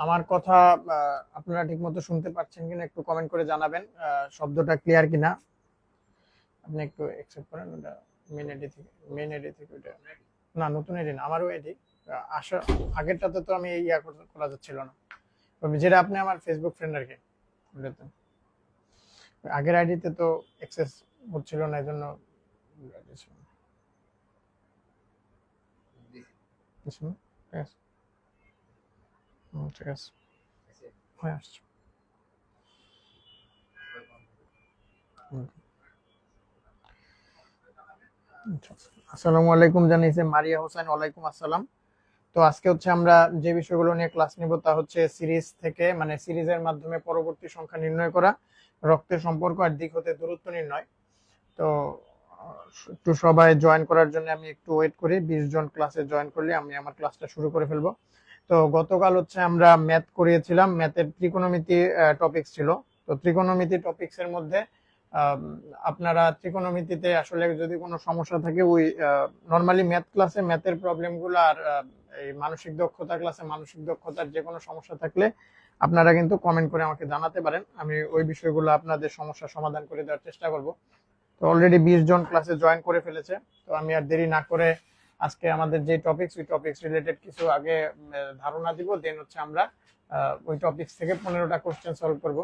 আমার কথা আপনারা ঠিকমতো শুনতে পাচ্ছেন কিনা একটু কমেন্ট করে জানাবেন। শব্দটা ক্লিয়ার কিনা আপনি একটু অ্যাকসেপ্ট করেন। ওটা মেন আইডি থেকে ওটা না, নতুন আইডি না, আমারও আইডি। আসা আগেরটাতে তো আমি করা যাচ্ছিল না, যেটা আপনি আমার ফেসবুক ফ্রেন্ড আর কি। ওটাতে আগের আইডিতে তো অ্যাক্সেস হচ্ছিল না, এই জন্য ঠিক আছে হয়ে আসছে। আসসালামু আলাইকুম জানিয়েছে মারিয়া হোসেন। ওয়ালাইকুম আসসালাম। তো আজকে হচ্ছে আমরা যে বিষয়গুলো নিয়ে ক্লাস নিব তা হচ্ছে সিরিজ থেকে, মানে সিরিজের মাধ্যমে পরবর্তী সংখ্যা নির্ণয় করা, রক্তের সম্পর্ক আর দিক হতে দূরত্ব নির্ণয়। তো একটু সবাই জয়েন করার জন্য আমি একটু ওয়েট করি, 20 জন ক্লাসে জয়েন করলে আমি আমার ক্লাসটা শুরু করে ফেলবো। তো গতকাল হচ্ছে আমরা ম্যাথ করিয়েছিলাম, ম্যাথের ত্রিকোণমিতি টপিকস ছিল। তো ত্রিকোণমিতি টপিকস এর মধ্যে আপনারা ত্রিকোণমিতিতে আসলে যদি কোনো সমস্যা থাকে ওই নর্মালি ম্যাথ ক্লাসে ম্যাথের প্রবলেমগুলো আর এই মানসিক দক্ষতা ক্লাসে মানসিক দক্ষতার যে কোনো সমস্যা থাকলে আপনারা কিন্তু কমেন্ট করে আমাকে জানাতে পারেন, আমি ওই বিষয়গুলো আপনাদের সমস্যা সমাধান করে দেওয়ার চেষ্টা করব। তো অলরেডি 20 জন ক্লাসে জয়েন করে ফেলেছে। তো আমি আর দেরি না করে আজকে আমাদের যে টপিকস ওই টপিকস রিলেটেড কিছু আগে ধারণা দিব, দেন হচ্ছে আমরা ওই টপিকস থেকে 15টা কোশ্চেন সলভ করব।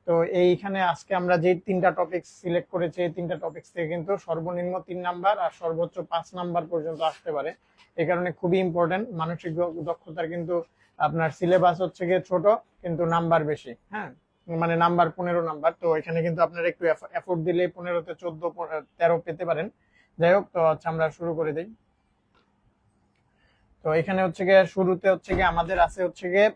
তো এইখানে আজকে আমরা যে 3টা টপিকস সিলেক্ট করেছি এই 3টা টপিকস থেকে কিন্তু সর্বনিম্ন 3 নাম্বার আর সর্বোচ্চ 5 নাম্বার পর্যন্ত আসতে পারে। এই কারণে খুবই ইম্পর্টেন্ট। মানসিক দক্ষতার কিন্তু আপনার সিলেবাস হচ্ছে গিয়ে ছোট কিন্তু নাম্বার বেশি, হ্যাঁ, মানে নাম্বার 15 নাম্বার। তো এখানে কিন্তু আপনারা একটু এফোর্ট দিলে 15তে 14 13 পেতে পারেন। যাই হোক, তো আচ্ছা আমরা শুরু করে দিই। তো এখানে হচ্ছে গিয়ে শুরুতে হচ্ছে গিয়ে আমাদের আছে হচ্ছে গিয়ে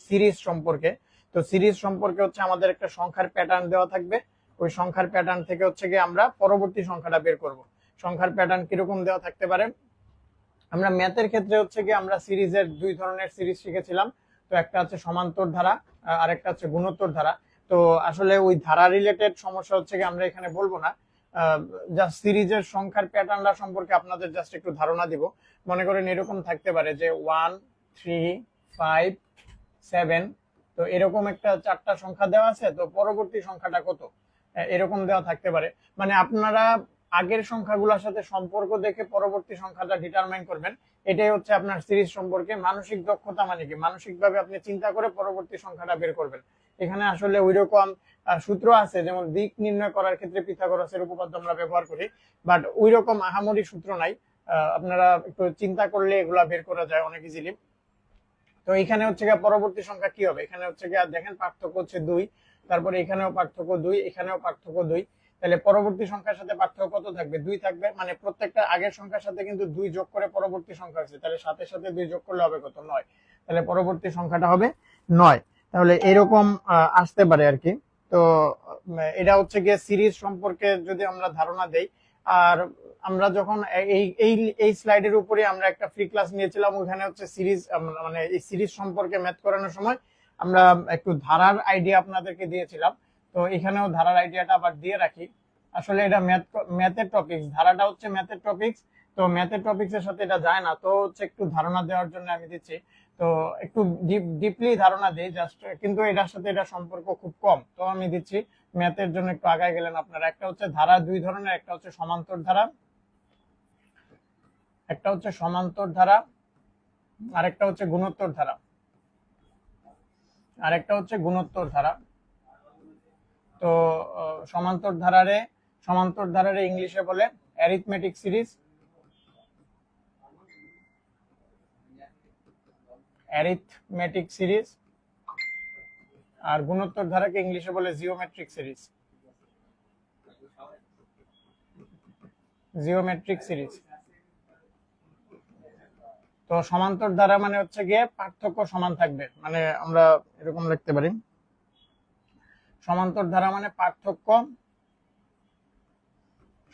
সিরিজ সম্পর্কে। তো সিরিজ সম্পর্কে হচ্ছে আমাদের একটা সংখ্যার প্যাটার্ন দেওয়া থাকবে। ওই সংখ্যার প্যাটার্ন থেকে হচ্ছে গিয়ে আমরা পরবর্তী সংখ্যাটা বের করব। সংখ্যার প্যাটার্ন কিরকম দেওয়া থাকতে পারে? আমরা ম্যাথের ক্ষেত্রে হচ্ছে গিয়ে আমরা সিরিজের 2 ধরনের সিরিজ শিখেছিলাম। তো একটা হচ্ছে সমান্তর ধারা আর একটা হচ্ছে গুণোত্তর ধারা। তো আসলে ওই ধারা রিলেটেড সমস্যা হচ্ছে গিয়ে আমরা এখানে বলবো না, জাস্ট সিরিজের সংখ্যার প্যাটার্নটা সম্পর্কে আপনাদের জাস্ট একটু ধারণা দিব। মনে করেন এরকম থাকতে পারে যে 1 3 5 7, তো এরকম একটা 4টা সংখ্যা দেওয়া আছে, তো পরবর্তী সংখ্যাটা কত এরকম দেওয়া থাকতে পারে। মানে আপনারা আগের সংখ্যাগুলোর সাথে সম্পর্ক দেখে পরবর্তী সংখ্যাটা ডিটারমাইন করবেন। এটাই হচ্ছে আপনার সিরিজ সম্পর্কে মানসিক দক্ষতা, মানে কি মানসিকভাবে আপনি চিন্তা করে পরবর্তী সংখ্যাটা বের করবেন। এখানে আসলে ওইরকম সূত্র আছে, যেমন দিক নির্ণয় করার ক্ষেত্রে পিথাগোরাসের উপপাদ্য আমরা ব্যবহার করি, বাট ওইরকম আহামরি সূত্র নাই। আপনারা একটু চিন্তা করলে এগুলা বের করা যায় অনেক ইজিলি। তো এখানে হচ্ছে গিয়ে পরবর্তী সংখ্যা কি হবে? এখানে হচ্ছে গিয়ে দেখেন পার্থক্য হচ্ছে 2, তারপরে এখানেও পার্থক্য 2, এখানেও পার্থক্য 2। তাহলে পরবর্তী সংখ্যার সাথে পার্থক্য কত থাকবে? 2 থাকবে। মানে প্রত্যেকটা আগের সংখ্যার সাথে কিন্তু 2 যোগ করে পরবর্তী সংখ্যা আছে, তাহলে সাথে সাথে 2 যোগ করলে হবে কত? 9। তাহলে পরবর্তী সংখ্যাটা হবে 9। তাহলে এরকম আসতে পারে আর কি। তো এটা হচ্ছে গিয়ে সিরিজ সম্পর্কে যদি আমরা ধারণা দেই। আর আমরা যখন এই এই এই স্লাইডের উপরে আমরা একটা ফ্রি ক্লাস নিয়েছিলাম, ওখানে হচ্ছে সিরিজ, মানে এই সিরিজ সম্পর্কে ম্যাথ করানোর সময় আমরা একটু ধারার আইডিয়া আপনাদেরকে দিয়েছিলাম। তো এখানেও ধারার আইডিয়াটা আবার দিয়ে রাখি। আসলে এটা ম্যাথের টপিকস, ধারাটা হচ্ছে ম্যাথের টপিকস। তো ম্যাথের টপিকস এর সাথে এটা যায় না, তো হচ্ছে একটু ধারণা দেওয়ার জন্য আমি দিচ্ছি। তো একটু ডিপলি ধারণা দিই জাস্ট, কিন্তু এটার সাথে এটা সম্পর্ক খুব কম, তো আমি দিচ্ছি। ম্যাথের জন্য একটু আগায় গেলেন আপনারা। একটা হচ্ছে ধারা 2 ধরনের, একটা হচ্ছে সমান্তর ধারা, একটা হচ্ছে সমান্তর ধারা, আরেকটা হচ্ছে গুণোত্তর ধারা, আরেকটা হচ্ছে গুণোত্তর ধারা। তো সমান্তর ধারারে ইংলিশে বলে অ্যারিথমেটিক সিরিজ, অ্যারিথমেটিক সিরিজ। আর গুণোত্তর ধারাকে ইংলিশে বলে জিওমেট্রিক সিরিজ, জিওমেট্রিক সিরিজ। তো সমান্তর ধারা মানে হচ্ছে গিয়ে পার্থক্য সমান থাকবে, মানে আমরা এরকম লিখতে পারি, সমান্তর ধারা মানে পার্থক্য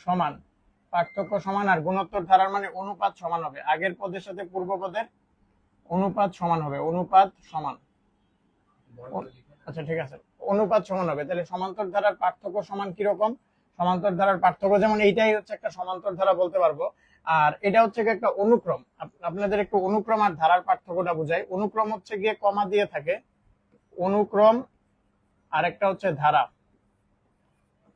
সমান, পার্থক্য সমান। আর গুণোত্তর ধারার মানে অনুপাত সমান হবে, আগের পদের সাথে পূর্ব পদের অনুপাত সমান হবে, অনুপাত সমান। আচ্ছা ঠিক আছে, অনুপাত সমান হবে। তাহলে সমান্তর ধারার পার্থক্য সমান কিরকম? সমান্তর ধারার পার্থক্য যেমন এইটাই হচ্ছে একটা সমান্তর ধারা বলতে পারবো, আর এটা হচ্ছে গিয়ে একটা অনুক্রম। আপনাদের একটু অনুক্রম আর ধারার পার্থক্যটা বুঝাই। অনুক্রম হচ্ছে গিয়ে কমা দিয়ে থাকে, অনুক্রম আরেকটা হচ্ছে ধারা,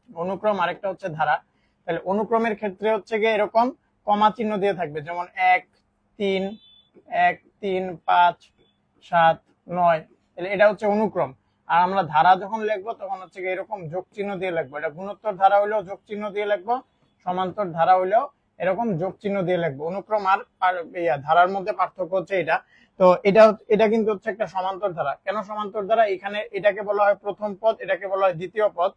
অনুক্রম আরেকটা হচ্ছে ধারা। তাহলে অনুক্রমের ক্ষেত্রে হচ্ছে গিয়ে এরকম কমা চিহ্ন দিয়ে থাকবে, যেমন 1 3 1 3 5 7 9, তাহলে এটা হচ্ছে অনুক্রম। আর আমরা ধারা যখন লিখবো তখন হচ্ছে গিয়ে এরকম যোগ চিহ্ন দিয়ে লিখবো। এটা গুণোত্তর ধারা হইলেও যোগ চিহ্ন দিয়ে লিখবো, সমান্তর ধারা হইলেও এরকম যোগ চিহ্ন দিয়ে লিখবো। অনুক্রম আর ধারার মধ্যে পার্থক্য হচ্ছে এটা। তো এটা কিন্তু হচ্ছে একটা সমান্তর ধারা। কেন সমান্তর ধারা? এখানে এটাকে বলা হয় প্রথম পদ, এটাকে বলা হয় দ্বিতীয় পদ।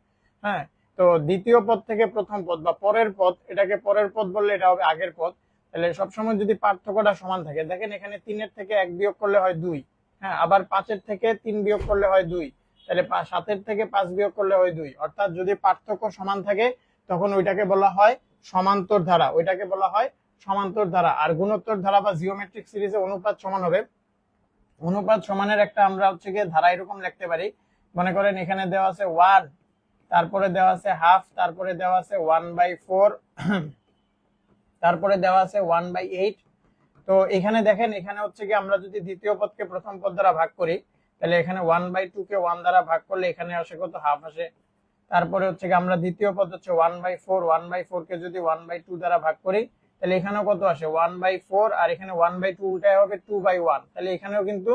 হ্যাঁ, তো দ্বিতীয় পদ থেকে প্রথম পদ বা পরের পদ, এটাকে পরের পদ বললে এটা হবে আগের পদ। তাহলে সবসময় যদি পার্থক্যটা সমান থাকে, দেখেন এখানে 3-এর থেকে 1 বিয়োগ করলে হয় 2, হ্যাঁ, আবার 5-এর থেকে 3 বিয়োগ করলে হয় 2, তাহলে 7-এর থেকে 5 বিয়োগ করলে হয় 2। অর্থাৎ যদি পার্থক্য সমান থাকে তখন ওইটাকে বলা হয় সমান্তর ধারা, ওইটাকে বলা হয় সমান্তর ধারা। আর গুণোত্তর ধারা বা জিওমেট্রিক সিরিজে অনুপাত সমান হবে। অনুপাত সমানের একটা আমরা হচ্ছে গিয়ে ধারা এরকম লিখতে পারি, মনে করেন এখানে দেওয়া আছে 1, তারপরে দেওয়া আছে হাফ, তারপরে দেওয়া আছে 1/4, তারপরে দেওয়া আছে 1/8। তো এখানে দেখেন, এখানে হচ্ছে কি আমরা যদি দ্বিতীয় পদকে প্রথম পদ দ্বারা ভাগ করি, তাহলে এখানে 1/2 কে 1 দ্বারা ভাগ করলে এখানে আসে কত? হাফ আসে। তারপরে হচ্ছে কি আমরা দ্বিতীয় পদ হচ্ছে 1/4, 1/4 কে যদি 1/2 দ্বারা ভাগ করি তাহলে এখানেও কত আসে? 1/4, আর এখানে 1/2 উল্টায় হবে 2/1, তাহলে এখানেও কিন্তু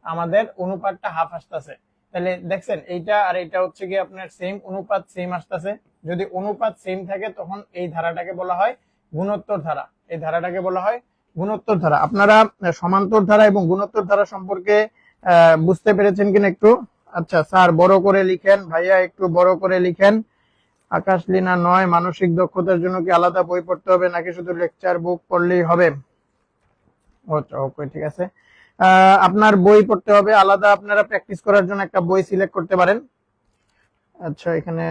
আমাদের অনুপাতটা হাফ আসতেছে। তাহলে দেখছেন এইটা আর এটা হচ্ছে কি আপনার সেম অনুপাত, সেম আসতেছে। যদি অনুপাত সেম থাকে তখন এই ধারাটাকে বলা হয় গুণোত্তর ধারা, এই ধারাটাকে বলা হয় গুণোত্তর ধারা। আপনারা সমান্তর ধারা এবং গুণোত্তর ধারা সম্পর্কে বুঝতে পেরেছেন কিনা একটু? আচ্ছা স্যার বড় করে লিখেন, ভাইয়া একটু বড় করে লিখেন। আকাশ লীনা 9, মানসিক দক্ষতার জন্য কি আলাদা বই পড়তে হবে নাকি শুধু লেকচার বুক পড়লেই হবে? আচ্ছা ওকে, ঠিক আছে। আপনার বই পড়তে হবে আলাদা, আপনারা প্র্যাকটিস করার জন্য একটা বই সিলেক্ট করতে পারেন। আচ্ছা এখানে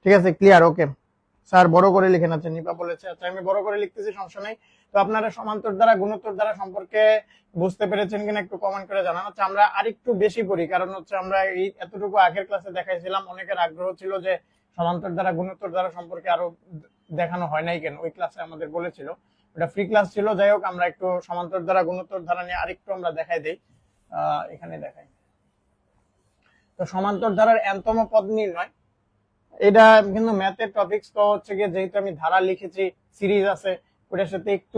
ঠিক আছে, ক্লিয়ার, ওকে। স্যার বড় করে লিখেন। আচ্ছা নিপা বলেছে, আচ্ছা আমি বড় করে লিখতেছি, সমস্যা নাই। তো আপনারা সমান্তর দ্বারা গুণোত্তর দ্বারা সম্পর্কে বুঝতে পেরেছেন কিনা একটু কমেন্ট করে জানান। আচ্ছা আমরা আরেকটু বেশি পড়ি, কারণ হচ্ছে আমরা এই এতটুকু আগের ক্লাসে দেখাইছিলাম, অনেকের আগ্রহ ছিল যে সমান্তর দ্বারা গুণোত্তর দ্বারা সম্পর্কে আরো দেখানো হয় নাই কেন, ওই ক্লাসে আমাদের বলেছিল, ওটা ফ্রি ক্লাস ছিল। যাই হোক, আমরা একটু সমান্তর দ্বারা গুণোত্তর ধারা নিয়ে আরেকটু আমরা দেখাই দেই, এখানে দেখাই। তো সমান্তর ধারার এনতম পদ নির্ণয়, এটা কিন্তু ম্যাথের টপিকস, তো হচ্ছে গিয়ে যেহেতু আমি ধারা লিখেছি, সিরিজ আছে, ওটার সাথে একটু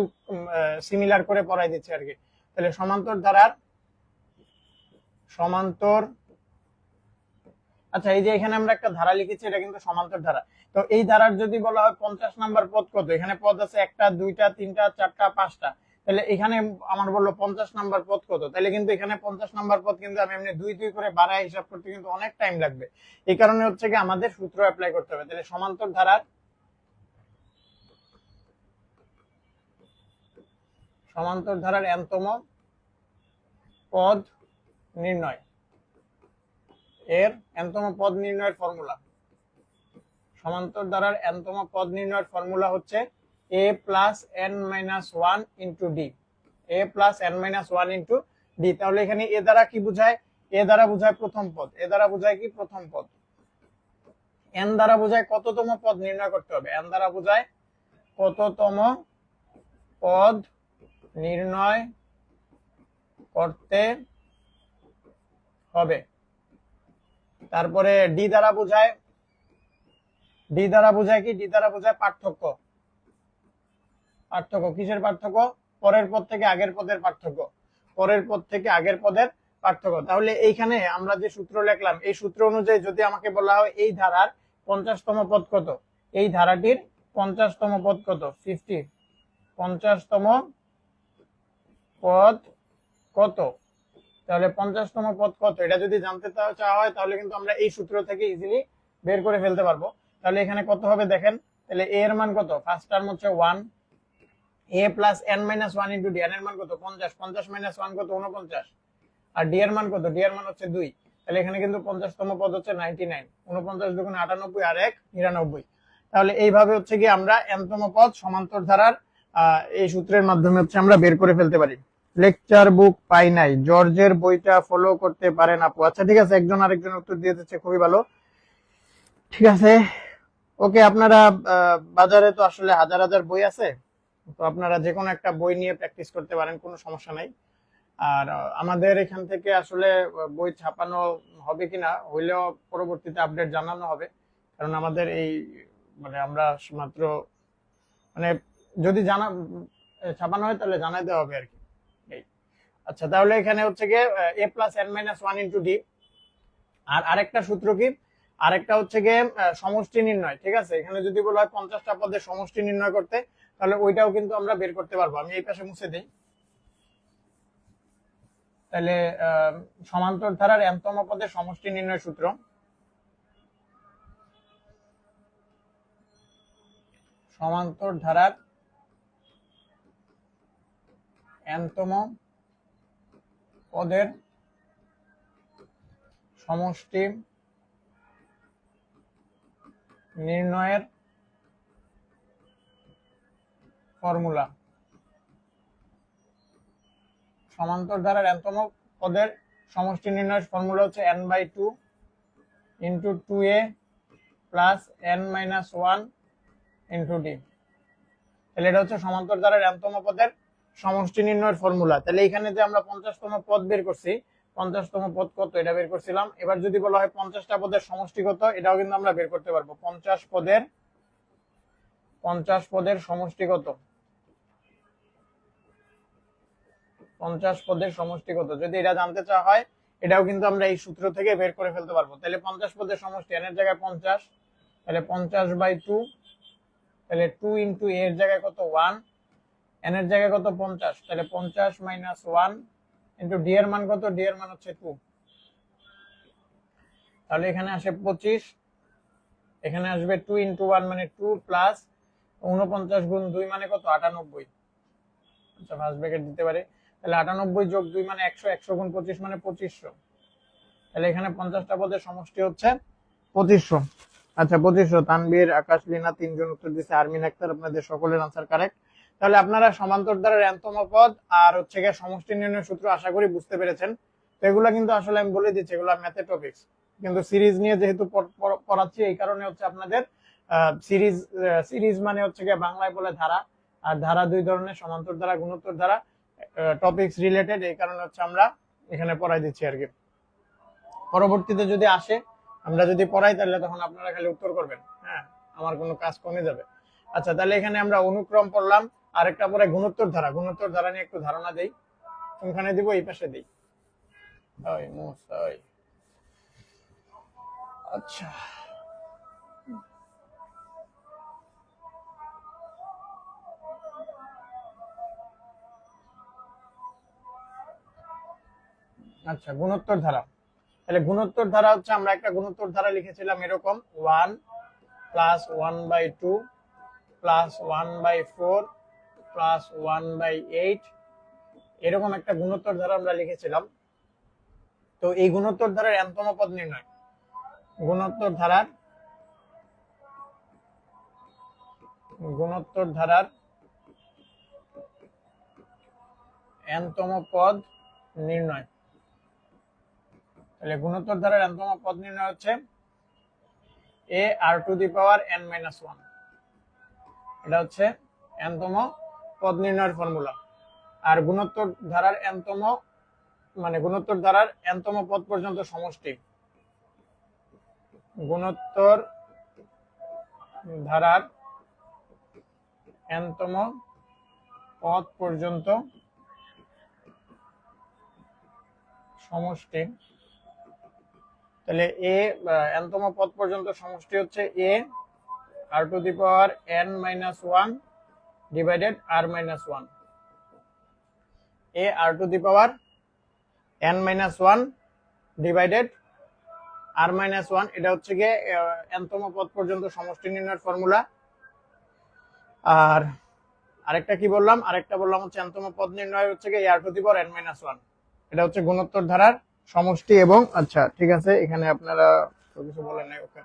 সিমিলার করে পড়াই দিচ্ছি আর কি। তাহলে সমান্তর ধারার সমান্তর, আচ্ছা এই যে এখানে আমরা একটা ধারা লিখেছি, এটা কিন্তু সমান্তর ধারা। তো এই ধারার যদি বলা হয় 50 নাম্বার পদ কত, এখানে পদ আছে 1টা 2টা 3টা 4টা 5টা, তাহলে এখানে আমার বললো 50 নাম্বার পদ কত, তাহলে কিন্তু এখানে 50 নাম্বার পদ কিন্তু আমি এমনি 2 করে বাড়ায় হিসাব করতে কিন্তু অনেক টাইম লাগবে। এই কারণে হচ্ছে কি আমাদের সূত্র অ্যাপ্লাই করতে হবে। তাহলে সমান্তর ধারার এনতম পদ নির্ণয়, এর এনতম পদ নির্ণয়ের ফর্মুলা, সমান্তর ধারার এনতম পদ নির্ণয়ের ফর্মুলা হচ্ছে a plus n minus 1 into D, a plus n minus 1 into D. তাহলে এখানে এ দ্বারা কি বোঝায়? এ দ্বারা বোঝায় প্রথম পদ, এ দ্বারা বোঝায় কি প্রথম পদ। n দ্বারা বোঝায় কততম পদ নির্ণয় করতে হবে, n দ্বারা বোঝায় কততম পদ নির্ণয় করতে হবে। তারপরে ডি দ্বারা বোঝায়, ডি দ্বারা বোঝায় কি? ডি দ্বারা বোঝায় পার্থক্য। পার্থক্য কিসের পার্থক্য? পরের পদ থেকে আগের পদের পার্থক্য, পরের পদ থেকে আগের পদের পার্থক্য। তাহলে এইখানে আমরা যে সূত্র লিখলাম, এই সূত্র অনুযায়ী যদি আমাকে বলা হয় এই ধারার 50তম পদ কত, এই ধারাটির 50তম পদ কত, 50, 50তম পদ কত, তাহলে 50তম পদ কত এটা যদি জানতে চাওয়া হয় তাহলে কিন্তু আমরা এই সূত্র থেকে ইজিলি বের করে ফেলতে পারবো। তাহলে এখানে কত হবে দেখেন, তাহলে a এর মান কত, ফার্স্ট টার্ম হচ্ছে 1, a plus n minus 1 into d, n এর মান কত 50, 50 মাইনাস 1 কত 49, আর d এর মান কত, d এর মান হচ্ছে 2। তাহলে এখানে কিন্তু 50তম পদ হচ্ছে 99, 49 দুগুণে 98 আর 1 99। তাহলে এইভাবে হচ্ছে কি আমরা nতম পদ সমান্তর ধারার এই সূত্রের মাধ্যমে হচ্ছে আমরা বের করে ফেলতে পারি। লেকচার বুক পাই নাই, জর্জের বইটা ফলো করতে পারেন আপু। আচ্ছা ঠিক আছে, একজন আরেকজন উত্তর দিয়ে দিচ্ছে, খুবই ভালো, ঠিক আছে। ওকে, আপনারা বাজারে তো আসলে হাজার হাজার বই আছে, তো আপনারা যে কোনো একটা বই নিয়ে প্র্যাকটিস করতে পারেন, কোনো সমস্যা নাই। আর আমাদের এখান থেকে আসলে বই ছাপানো হবে কিনা, হইলেও পরবর্তীতে আপডেট জানানো হবে। কারণ আমাদের এই মানে আমরা মাত্র মানে যদি ছাপানো হয় তাহলে জানাই দেওয়া হবে আর কি। আচ্ছা, তাহলে এখানে হচ্ছে গিয়ে a plus n minus one into D. আর আরেকটা সূত্র কি, আরেকটা হচ্ছে গিয়ে সমষ্টি নির্ণয়। ঠিক আছে, এখানে যদি বলা হয় 50টা পদের সমষ্টি নির্ণয় করতে, তাহলে ওইটাও কিন্তু আমরা বের করতে পারবো। আমি এই পাশে মুছে দিই। তাহলে সমান্তর ধারার n তম পদের সমষ্টি নির্ণয় সূত্র, সমান্তর ধারার n তম পদের সমষ্টি নির্ণয়ের ফর্মুলা। সমান্তর ধারার n তম পদের সমষ্টি নির্ণয়ের ফর্মুলা হচ্ছে n/2 into 2a plus n-1 into D. তাহলে এটা হচ্ছে সমান্তর ধারার n তম পদের সমষ্টি নির্ণয়ের ফর্মুলা। তাহলে এখানে যে আমরা 50তম পদ বের করছি, 50তম পদ কত এটা বের করছিলাম। এবার যদি বলা হয় 50টা পদের সমষ্টি কত, এটাও কিন্তু আমরা বের করতে পারবো। 50 পদের সমষ্টি কত, 50 পদের সমষ্টি কত, যদি এটা জানতে চাওয়া হয়, এটাও কিন্তু আমরা এই সূত্র থেকে বের করে ফেলতে পারবো। তাহলে 50 পদের সমষ্টি n এর জায়গায় 50, তাহলে 50/2, তাহলে 2 ইন্টু a এর জায়গায় কত 1, n এর জায়গায় কত 50, তাহলে 50 মাইনাস 1 ইন্টু ডি এর মান কত, ডি এর মান হচ্ছে 2। তাহলে এখানে আসে 25, এখানে আসবে 2 ইন্টু 1 মানে 2 প্লাস 49 গুণ 2 মানে কত 98। আচ্ছা, ফার্স্ট ব্র্যাকেট দিতে পারি। তাহলে 98 যোগ 2 মানে 100, 100 গুণ 25 মানে 2500। তাহলে এখানে 50টা পদের সমষ্টি হচ্ছে 2500। আচ্ছা, 2500। তানভীর, আকাশ, লীনা তিনজন উত্তর দিচ্ছে। আরমিন আক্তার, আপনাদের সকলের আনসার কারেক্ট। তাহলে আপনারা সমান্তর ধারার n তম পদ আর হচ্ছে গিয়ে সমষ্টি নির্ণয় সূত্র আশা করি বুঝতে পেরেছেন। তো এগুলা কিন্তু আসলে আমি বলে দিচ্ছি, এগুলা ম্যাথের টপিকস, কিন্তু সিরিজ নিয়ে যেহেতু পড়াচ্ছি, এই কারণে হচ্ছে আপনাদের সিরিজ মানে হচ্ছে গিয়ে বাংলায় বলে ধারা, আর ধারা দুই ধরনের, সমান্তর ধারা, গুণোত্তর ধারা, টপিকস রিলেটেড। এই কারণে হচ্ছে আমরা এখানে পড়াই দিচ্ছি আর কি। পরবর্তীতে যদি আসে, আমরা যদি পড়াই, তাহলে তখন আপনারা খালি উত্তর করবেন। হ্যাঁ, আমার কোনো কাজ কমে যাবে। আচ্ছা, তাহলে এখানে আমরা অনুক্রম পড়লাম, আরেকটা পরে গুণোত্তর ধারা। গুণোত্তর ধারা নিয়ে একটু ধারণা দেই। কোনখানে দিব, এই পাশে দিই। আচ্ছা, আচ্ছা, গুণোত্তর ধারা। তাহলে গুণোত্তর ধারা হচ্ছে, আমরা একটা গুণোত্তর ধারা লিখেছিলাম এরকম 1 প্লাস 1/2 প্লাস 1/4 প্লাস 1/8, এরকম একটা গুণোত্তর ধারা আমরা লিখেছিলাম। তো এই গুণোত্তর ধারার n তম পদ নির্ণয়, গুণোত্তর ধারার n তম পদ নির্ণয়। তাহলে গুণোত্তর ধারার n তম পদ নির্ণয় হচ্ছে a r⁴ এটা হচ্ছে n তম পদ নির্ণয়ের ফর্মুলা। আর গুণোত্তর ধারার n তম পদ পর্যন্ত সমষ্টি, গুণোত্তর ধারার n তম পদ পর্যন্ত সমষ্টি। তাহলে n তম পদ পর্যন্ত সমষ্টি হচ্ছে a r⁴n-1 divided r-1, a r⁴n-1 divided r-1। এটা হচ্ছে গিয়ে n তম পদ পর্যন্ত সমষ্টি নির্ণয়ের ফর্মুলা। আর আরেকটা কি বললাম, আরেকটা বললাম হচ্ছে n তম পদ নির্ণয় হচ্ছে গিয়ে r⁴n-1। এটা হচ্ছে গুণোত্তর ধারার সমষ্টি। এবং আচ্ছা, ঠিক আছে, এখানে আপনারা কিছু বলেন নাই। ওকে,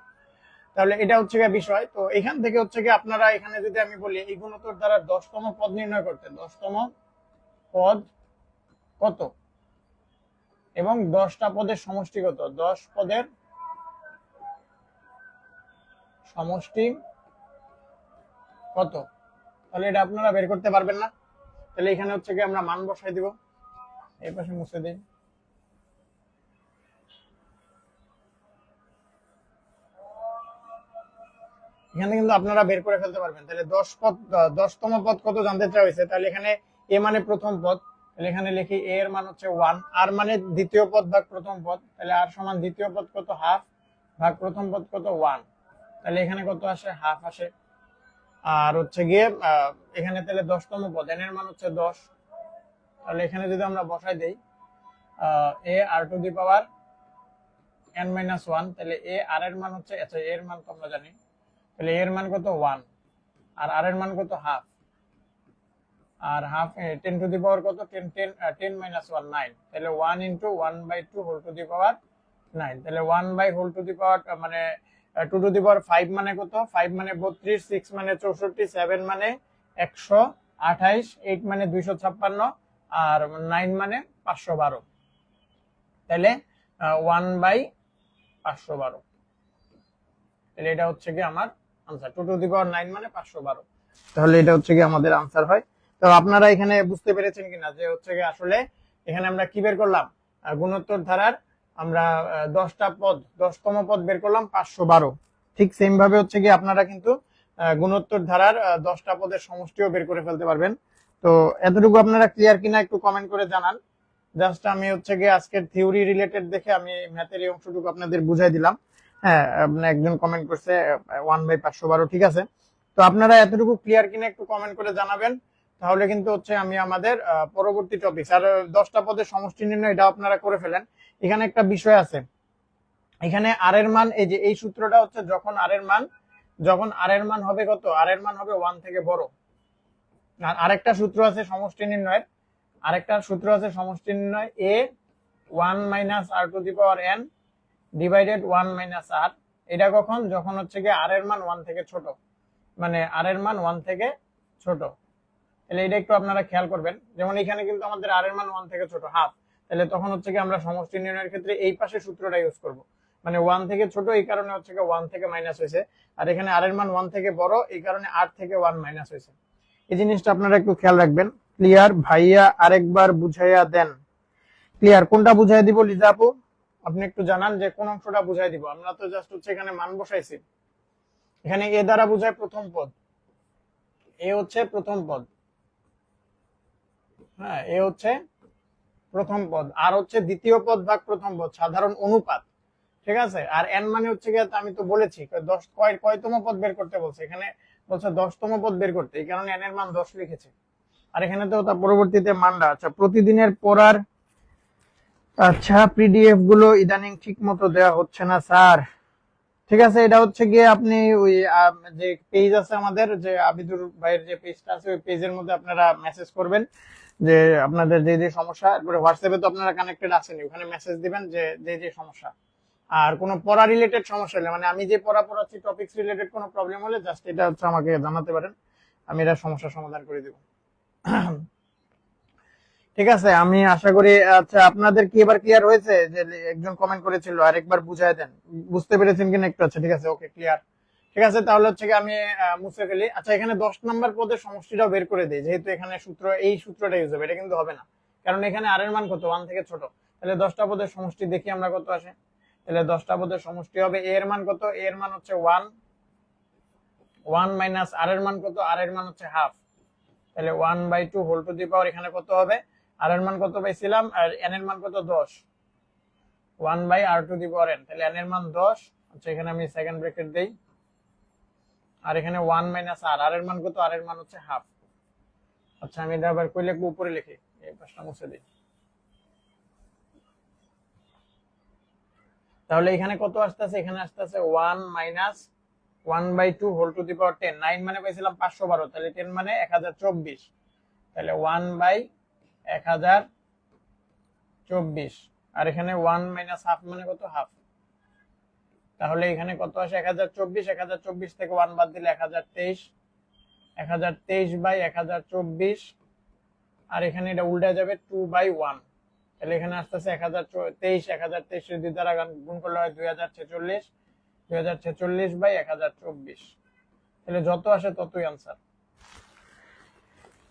তাহলে এটা হচ্ছে গিয়ে বিষয়। তো এখান থেকে হচ্ছে গিয়ে আপনারা, এখানে যদি আমি বলি এই গুণোত্তর ধারার 10তম পদ নির্ণয় করতে, 10তম পদ কত এবং 10টা পদের সমষ্টি কত, 10 পদের সমষ্টি কত, তাহলে এটা আপনারা বের করতে পারবেন না। তাহলে এখানে হচ্ছে কি আমরা মান বসাই দিব, এই পাশে মুছে দিই। এখানে কিন্তু আপনারা বের করে ফেলতে পারবেন। তাহলে 10তম পদ কত জানতে চাওয়া হয়েছে, তাহলে এখানে এ মানে প্রথম পদ, তাহলে এখানে লিখি এ এর মান হচ্ছে 1, আর মানে দ্বিতীয় পদ ভাগ প্রথম পদ, তাহলে আর সমান দ্বিতীয় পদ কত হাফ ভাগ প্রথম পদ কত 1, তাহলে এখানে কত আসে হাফ আসে। আর হচ্ছে গিয়ে এখানে তাহলে 10তম পদ n এর মান হচ্ছে 10, তাহলে এখানে যদি আমরা বসাই দেই এ আর টু দি পাওয়ার n-1, তাহলে এ আর এর মান হচ্ছে, আচ্ছা এর মান তো আমরা জানি, তাহলে এর মান কত 1 আর আর এর মান কত হাফ, আর হাফ 10 টু দি পাওয়ার কত 10 -1 9, তাহলে 1 × 1/2 হোল টু দি পাওয়ার 9, তাহলে 1 হোল টু দি পাওয়ার মানে 2 টু দি পাওয়ার 5 মানে কত, 5 মানে 32, 6 মানে 64, 7 মানে 128, 8 মানে 256 আর 9 মানে 512, তাহলে 1/512, তাহলে এটা হচ্ছে কি আমার আনসার। 2 টু দি পাওয়ার 9 মানে 512, তাহলে এটা হচ্ছে কি আমাদের আনসার হয়। তো আপনারা এখানে বুঝতে পেরেছেন কিনা যে হচ্ছে কি আসলে এখানে আমরা কি বের করলাম, গুণোত্তর ধারার আমরা 10টা পদ, 10তম পদ বের করলাম 512। ঠিক সেম ভাবে হচ্ছে কি আপনারা কিন্তু গুণোত্তর ধারার 10টা পদের সমষ্টিও বের করে ফেলতে পারবেন। তো এতটুকু আপনারা ক্লিয়ার কিনা একটু কমেন্ট করে জানান। জাস্ট আমি হচ্ছে কি আজকের থিওরি রিলেটেড দেখে আমি ম্যাথের এই অংশটুকু আপনাদের বুঝাই দিলাম। হ্যাঁ, একজন কমেন্ট করছে 1/512, ঠিক আছে। তো আপনারা এতটুকু ক্লিয়ার কিনা একটু কমেন্ট করে জানাবেন, তাহলে কিন্তু হচ্ছে আমি আমাদের পরবর্তী টপিক আর 10টা পদের সমষ্টি নির্ণয় এটা আপনারা করে ফেলেন। এখানে একটা বিষয় আছে, এখানে আর এর মান, এই যে এই সূত্রটা হচ্ছে যখন আর এর মান হবে কত, আর এর মান হবে 1 থেকে বড়। আর আরেকটা সূত্র আছে সমষ্টি নির্ণয়ের, এ 1 - r two the power n divided 1 - r, এটা কখন, যখন হচ্ছে কি আর এর মান 1 থেকে ছোট, মানে আর এর মান 1 থেকে ছোট। তাহলে এটা একটু আপনারা খেয়াল করবেন, যেমন এখানে কিন্তু আমাদের আর এর মান 1 থেকে ছোট হাফ, তাহলে তখন হচ্ছে কি আমরা সমষ্টি নির্ণয়ের ক্ষেত্রে এই পাশে সূত্রটা ইউজ করব, মানে 1 থেকে ছোট এই কারণে হচ্ছে কি 1 থেকে মাইনাস হয়েছে, আর এখানে আর এর মান 1 থেকে বড় এই কারণে r থেকে 1 মাইনাস হয়েছে। এই জিনিসটা আপনারা একটু খেয়াল রাখবেন। ক্লিয়ার ভাইয়া, আরেকবার বুঝাইয়া দেন। ক্লিয়ার, কোনটা বুঝাই দিব লিজা আপু, আপনি একটু জানান যে কোন অংশটা বুঝাই দিব। আমরা তো জাস্ট হচ্ছে এখানে মান বসাইছি, এখানে এ দ্বারা বুঝায় প্রথম পদ, এ হচ্ছে প্রথম পদ, হ্যাঁ এ হচ্ছে প্রথম পদ, আর হচ্ছে দ্বিতীয় পদ ভাগ প্রথম পদ, সাধারণ অনুপাত, ঠিক আছে। আর এন মানে হচ্ছে কি, আমি তো বলেছি 10 কয়তম পদ বের করতে বলছে, এখানে বলছে 10তম পদ বের করতে, এই কারণে এন এর মান 10 লিখেছে। আর এখানে তো তার পরবর্তীতে মানটা, আচ্ছা প্রতিদিনের পড়ার আচ্ছা পিডিএফ গুলো ইদানিং ঠিক মতো দেওয়া হচ্ছে না স্যার। ঠিক আছে, এটা হচ্ছে গিয়ে আপনি ওই যে পেজ আছে আমাদের, যে আবিদুর ভাইয়ের যে পেজটা আছে ওই পেজের মধ্যে আপনারা মেসেজ করবেন যে আপনাদের যে যে সমস্যা, এরপরে হোয়াটসঅ্যাপে তো আপনারা কানেক্টেড আছেন, ওখানে মেসেজ দিবেন যে যে যে সমস্যা। আর কোনো পড়া রিলেটেড সমস্যা হলে, মানে আমি যে পড়া পড়াচ্ছি টপিকস রিলেটেড কোনো প্রবলেম হলে জাস্ট এটা হচ্ছে আমাকে জানাতে পারেন, আমি এটা সমস্যার সমাধান করে দেব। ঠিক আছে, আমি আশা করি। আচ্ছা আপনাদের কি এবার ক্লিয়ার হয়েছে, যে একজন কমেন্ট করেছিল আরেকবার বুঝায় দেন, বুঝতে পেরেছেন কিনা একটু? আচ্ছা ঠিক আছে, ওকে ক্লিয়ার। ঠিক আছে, তাহলে হচ্ছে কি আমি মুছে ফেলি। আচ্ছা এখানে 10 নাম্বার পদের সমষ্টিটাও বের করে দেই, যেহেতু এখানে এই সূত্রটা ইউজ হবে, এটা কিন্তু হবে না, কারণ এখানে আর এর মান কত 1 থেকে ছোট। তাহলে 10টা পদের সমষ্টি দেখি আমরা কত আসে। তাহলে 10টা পদের সমষ্টি হবে, এ এর মান কত, এ এর মান হচ্ছে 1 মাইনাস আর এর মান কত, আর এর মান হচ্ছে হাফ, তাহলে 1/2 হোল টু দি পাওয়ার, এখানে কত হবে, আর এর মান কত পাইছিলাম, আর এন এর মান কত 10, 1/r two the power n, তাহলে n এর মান 10। আচ্ছা এখানে আমি সেকেন্ড ব্র্যাকেট দেই, আর এখানে 1 মাইনাস আর, আর এর মান কত, আর এর মান হচ্ছে হাফ। আচ্ছা আমি এটা আবার কই লিখবো, উপরে লিখি, এই পাশটা মুছে দিই। তাহলে এখানে কত আসতেছে, এখানে আসতেছে 1 মাইনাস 1/2 হোল টু দি পাওয়ার 10, 9 মানে পাইছিলাম 512, তাহলে 10 মানে 1024, তাহলে 1/1024, আর এখানে 1 মাইনাস হাফ মানে কত, হাফ। তাহলে এখানে কত আসে 1024, 1024 থেকে 1 বাদ দিলে 1023, 1023/1024, আর এখানে এটা উল্টে যাবে 2/1, তাহলে এখানে আসতেছে 1023, 1023 এর 2 দ্বারা গুণ করলে হয় 2046, 2046/1024, তাহলে যত আসে ততই আনসার।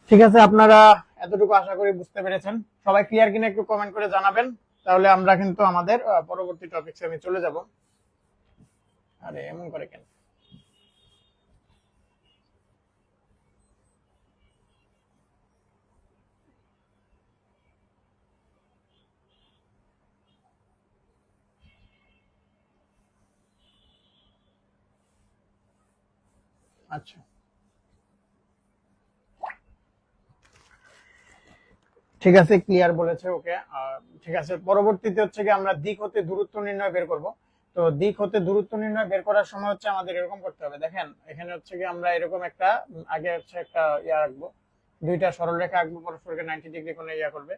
ঠিক আছে, আপনারা এতটুকু আশা করি বুঝতে পেরেছেন। সবাই ক্লিয়ার কিনা একটু কমেন্ট করে জানাবেন, তাহলে আমরা কিন্তু আমাদের পরবর্তী টপিকসে আমি চলে যাব। আরে এমন করে কেন? আচ্ছা, ঠিক আছে, ক্লিয়ার বলেছে, ওকে। ঠিক আছে, পরবর্তীতে হচ্ছে কি আমরা দিক হতে দূরত্ব নির্ণয় বের করব। তো দিক হতে দূরত্ব নির্ণয় বের করার সময় হচ্ছে আমাদের এরকম করতে হবে। দেখেন এখানে হচ্ছে কি আমরা এরকম একটা আগে হচ্ছে একটা ইয়া রাখবো, দুইটা সরলরেখা আঁকবো, পরস্পরকে 90 ডিগ্রি কোণে ইয়া করবে,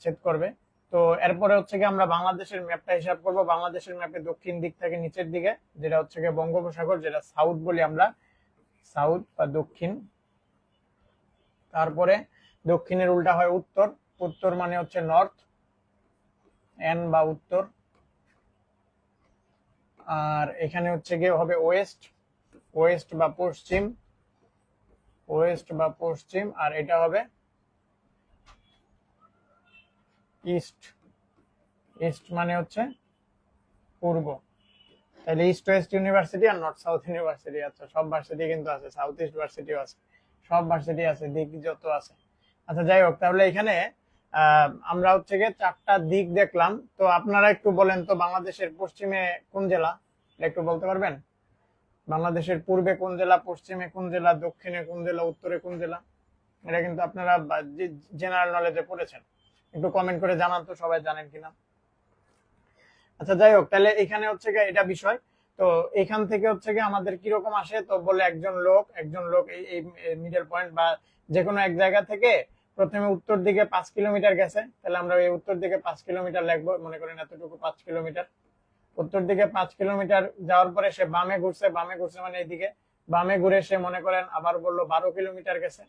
ছেদ করবে। তো এরপরে হচ্ছে কি আমরা বাংলাদেশের ম্যাপটা হিসাব করব। বাংলাদেশের ম্যাপে দক্ষিণ দিক থেকে নিচের দিকে যেটা হচ্ছে কি বঙ্গোপসাগর, যেটা সাউথ বলি আমরা, সাউথ বা দক্ষিণ। তারপরে দক্ষিণের উল্টা হয় উত্তর, উত্তর মানে হচ্ছে নর্থ, এন বা উত্তর। আর এখানে হচ্ছে গিয়ে হবে ওয়েস্ট, ওয়েস্ট বা পশ্চিম, ওয়েস্ট বা পশ্চিম। আর এটা হবে ইস্ট, ইস্ট মানে হচ্ছে পূর্ব। তাহলে ইস্ট ওয়েস্ট ইউনিভার্সিটি আর নর্থ সাউথ ইউনিভার্সিটি। আচ্ছা, সব ভার্সিটি কিন্তু আছে, সাউথ ইস্ট ভার্সিটিও আছে, সব ভার্সিটি আছে, দিক যত আছে। আচ্ছা যাই হোক, তাহলে এখানে আমরা হচ্ছে গিয়ে 4টা দিক দেখলাম। তো আপনারা একটু বলেন তো বাংলাদেশের পশ্চিমে কোন জেলা, এটা একটু বলতে পারবেন? বাংলাদেশের পূর্বে কোন জেলা, পশ্চিমে কোন জেলা, দক্ষিণে কোন জেলা, উত্তরে কোন জেলা? এটা কিন্তু আপনারা জেনারেল নলেজে পড়েছেন, একটু কমেন্ট করে জানান তো সবাই জানেন কিনা। আচ্ছা যাই হোক, তাহলে এখানে হচ্ছে গিয়ে এটা বিষয়। তো এখান থেকে হচ্ছে গিয়ে আমাদের কিরকম আসে, তো বলে একজন লোক এই মিডল পয়েন্ট বা যে কোনো এক জায়গা থেকে প্রথমে উত্তর দিকে 5 কিলোমিটার গেছে, তাহলে আমরা এই উত্তর দিকে 5 কিলোমিটার লিখবো, মনে করেন এতটুকু 5 কিলোমিটার। উত্তর দিকে 5 কিলোমিটার যাওয়ার পরে সে বামে ঘুরছে, বামে ঘুরছে মানে এইদিকে বামে ঘুরে সে মনে করেন আবার বললো 12 কিলোমিটার গেছে,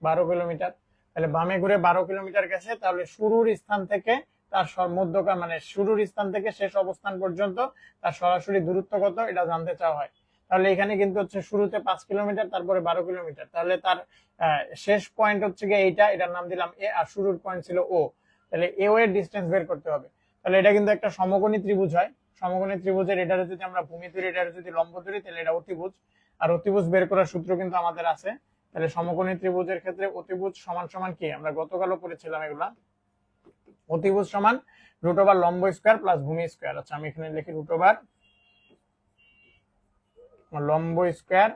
12 কিলোমিটার। তাহলে বামে ঘুরে 12 কিলোমিটার গেছে, তাহলে শুরুর স্থান থেকে তার মধ্যকার মানে শুরুর স্থান থেকে শেষ অবস্থান পর্যন্ত তার সরাসরি দূরত্ব কত, এটা জানতে চাওয়া হয়। তাহলে এখানে কিন্তু হচ্ছে শুরুতে 5 কিলোমিটার, তারপরে 12 কিলোমিটার, তাহলে তার শেষ পয়েন্ট হচ্ছে গিয়ে এইটা, এটার নাম দিলাম এ, আর শুরুর পয়েন্ট ছিল ও। তাহলে এ এর ডিস্টেন্স বের করতে হবে। তাহলে এটা কিন্তু একটা সমকোণী ত্রিভুজ হয়। সমকোণী ত্রিভুজের এটারে যদি আমরা ভূমি ধরি, এটারে যদি লম্ব ধরি, তাহলে এটা অতিভুজ। আর অতিভুজ বের করার সূত্র কিন্তু আমাদের আছে। তাহলে সমকোণী ত্রিভুজের ক্ষেত্রে অতিভুজ সমান সমান কি, আমরা গতকালও পড়েছিলাম এগুলা, অতিভুজ সমান রুট ওভার লম্ব স্কয়ার প্লাস ভূমি স্কয়ার। আচ্ছা আমি এখানে লিখি রুট ওভার লম্ব স্কয়ার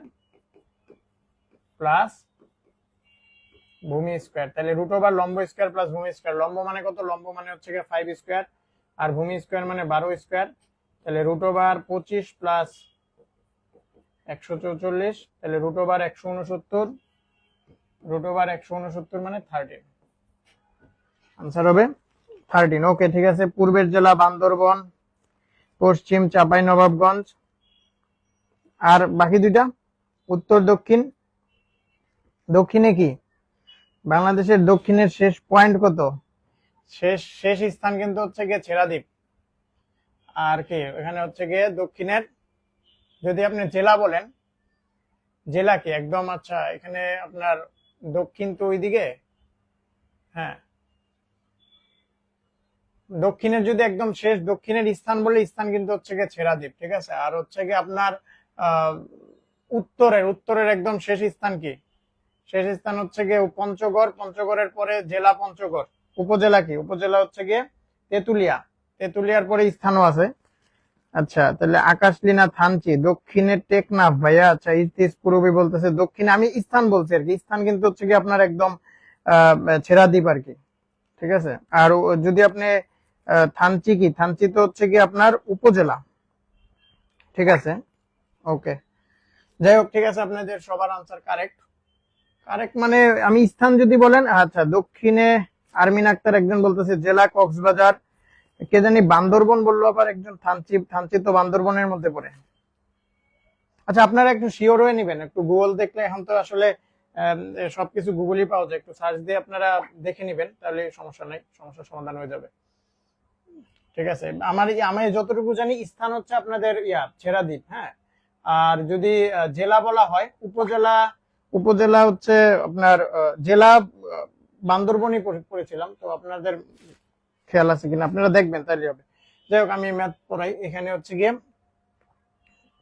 প্লাস ভূমি স্কয়ার। তাহলে রুট ওভার লম্ব স্কয়ার প্লাস ভূমি স্কয়ার, লম্ব মানে কত, লম্ব মানে হচ্ছে 5 স্কয়ার, আর ভূমি স্কয়ার মানে 12 স্কয়ার। তাহলে রুট ওভার 25 প্লাস 144, তাহলে রুট ওভার 169, রুট ওভার 169 মানে 13, আনসার হবে 13। ওকে ঠিক আছে, পূর্বের জেলা বান্দরবন, পশ্চিম চাঁপাইনবাবগঞ্জ, আর বাকি দুইটা উত্তর দক্ষিণ। দক্ষিণে কি, বাংলাদেশের দক্ষিণের শেষ পয়েন্ট কত, শেষ স্থান কিন্তু হচ্ছে গিয়ে ছেড়াদ্বীপ। আর কি এখানে হচ্ছে গিয়ে দক্ষিণের, যদি আপনি জেলা বলেন, জেলা কি একদম, আচ্ছা এখানে আপনার দক্ষিণ তো ওইদিকে, হ্যাঁ দক্ষিণের যদি একদম শেষ দক্ষিণের স্থান বলে, স্থান কিন্তু হচ্ছে গিয়ে ছেড়াদ্বীপ, ঠিক আছে। আর হচ্ছে গিয়ে আপনার উত্তরের একদম শেষ স্থান কি, শেষ স্থান হচ্ছে গিয়ে পঞ্চগড়, পঞ্চগড়ের পরে জেলা পঞ্চগড়। উপজেলা কি, উপজেলা হচ্ছে গিয়ে তেতুলিয়া, তেতুলিয়ার পরে স্থানও আছে। আচ্ছা তাহলে আকাশলীনা থানচি, দক্ষিণের টেকনাফ ভাইয়া। আচ্ছা ইস্ট পূর্বে বলতেছে দক্ষিণে, আমি স্থান বলছি আর কি, স্থান কিন্তু হচ্ছে কি আপনার একদম ছেড়াদ্বীপ আর কি, ঠিক আছে। আর যদি আপনি থানচি কি, থানচি তো হচ্ছে কি আপনার উপজেলা, ঠিক আছে। ওকে যাই হোক, ঠিক আছে, আপনাদের সবার আনসার কারেক্ট। কারেক্ট মানে আমি স্থান যদি বলেন, আচ্ছা দক্ষিণে আরমিন আক্তার একজন বলতেছে জেলা কক্সবাজার, কে জানি বান্দরবন বললো আবার একজন, থানচি, থানচি তো বান্দরবনের মধ্যে পড়ে। আচ্ছা আপনারা একটু শিওর হয়ে নেবেন, একটু গুগল দেখলে এখন তো আসলে সবকিছু গুগলই পাওয়া যায়, একটু সার্চ দিয়ে আপনারা দেখে নেবেন, তাহলে সমস্যা নাই, সমস্যার সমাধান হয়ে যাবে। ঠিক আছে, আমি যতটুকু জানি স্থান হচ্ছে আপনাদের ছেড়াদ্বীপ, হ্যাঁ। আর যদি জেলা বলা হয়, উপজেলা, উপজেলা হচ্ছে আপনার জেলা বান্দরবনই পড়েছিলাম, তো আপনাদের খেয়াল আছে কিনা আপনারা দেখবেন তাহলে হবে। যাই হোক, আমি ম্যাথ পড়াই এখানে হচ্ছে গিয়ে,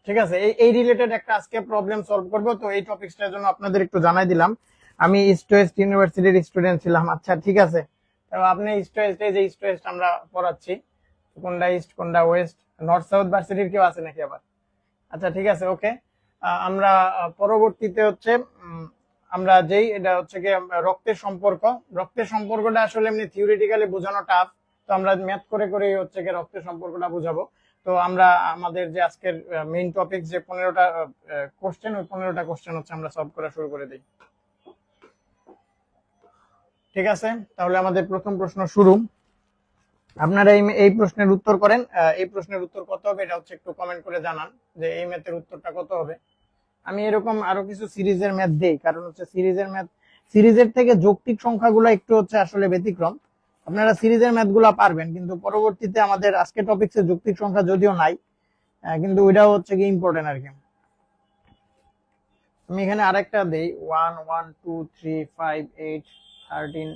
ঠিক আছে। এই রিলেটেড একটা আজকে প্রবলেম সলভ করব, তো এই টপিকসটার জন্য আপনাদের একটু জানাই দিলাম। আমি ইস্ট ওয়েস্ট ইউনিভার্সিটির স্টুডেন্ট ছিলাম, আচ্ছা ঠিক আছে। তো আপনি ইস্ট ওয়েস্ট, এই যে ইস্ট ওয়েস্ট আমরা পড়াচ্ছি, কোনটা ইস্ট কোনটা ওয়েস্ট, নর্থ সাউথ ভার্সিটির কেউ আছে নাকি আবার? আচ্ছা ঠিক আছে, ওকে। আমরা পরবর্তীতে হচ্ছে আমরা যেই এটা হচ্ছে কি রক্তের সম্পর্ক, রক্তের সম্পর্কটা আসলে এমনি থিওরিটিক্যালি বোঝানো টাফ, তো আমরা ম্যাথ করে করে হচ্ছে কি রক্তের সম্পর্কটা বুঝাবো। তো আমরা আমাদের যে আজকের মেইন টপিক যে 15টা কোশ্চেন, ওই 15টা কোশ্চেন হচ্ছে আমরা সলভ করা শুরু করে দিই। ঠিক আছে, তাহলে আমাদের প্রথম প্রশ্ন শুরু। আপনারা এই প্রশ্নের উত্তর করেন। এই প্রশ্নের উত্তর কত হবে এটা হচ্ছে একটু কমেন্ট করে জানান যে এই ম্যাথের উত্তরটা কত হবে। আমি এরকম আরো কিছু সিরিজের ম্যাথ দেই, কারণ হচ্ছে সিরিজের ম্যাথ, সিরিজের থেকে যৌক্তিক সংখ্যাগুলো একটু হচ্ছে আসলে ব্যতিক্রম। আপনারা সিরিজের ম্যাথগুলো পারবেন, কিন্তু পরবর্তীতে আমাদের আজকে টপিকসে যৌক্তিক সংখ্যা যদিও নাই, কিন্তু ওইটাও হচ্ছে কি ইম্পর্টেন্ট আর কি। আমি এখানে আরেকটা দেই, 1 1 2 3 5 8 13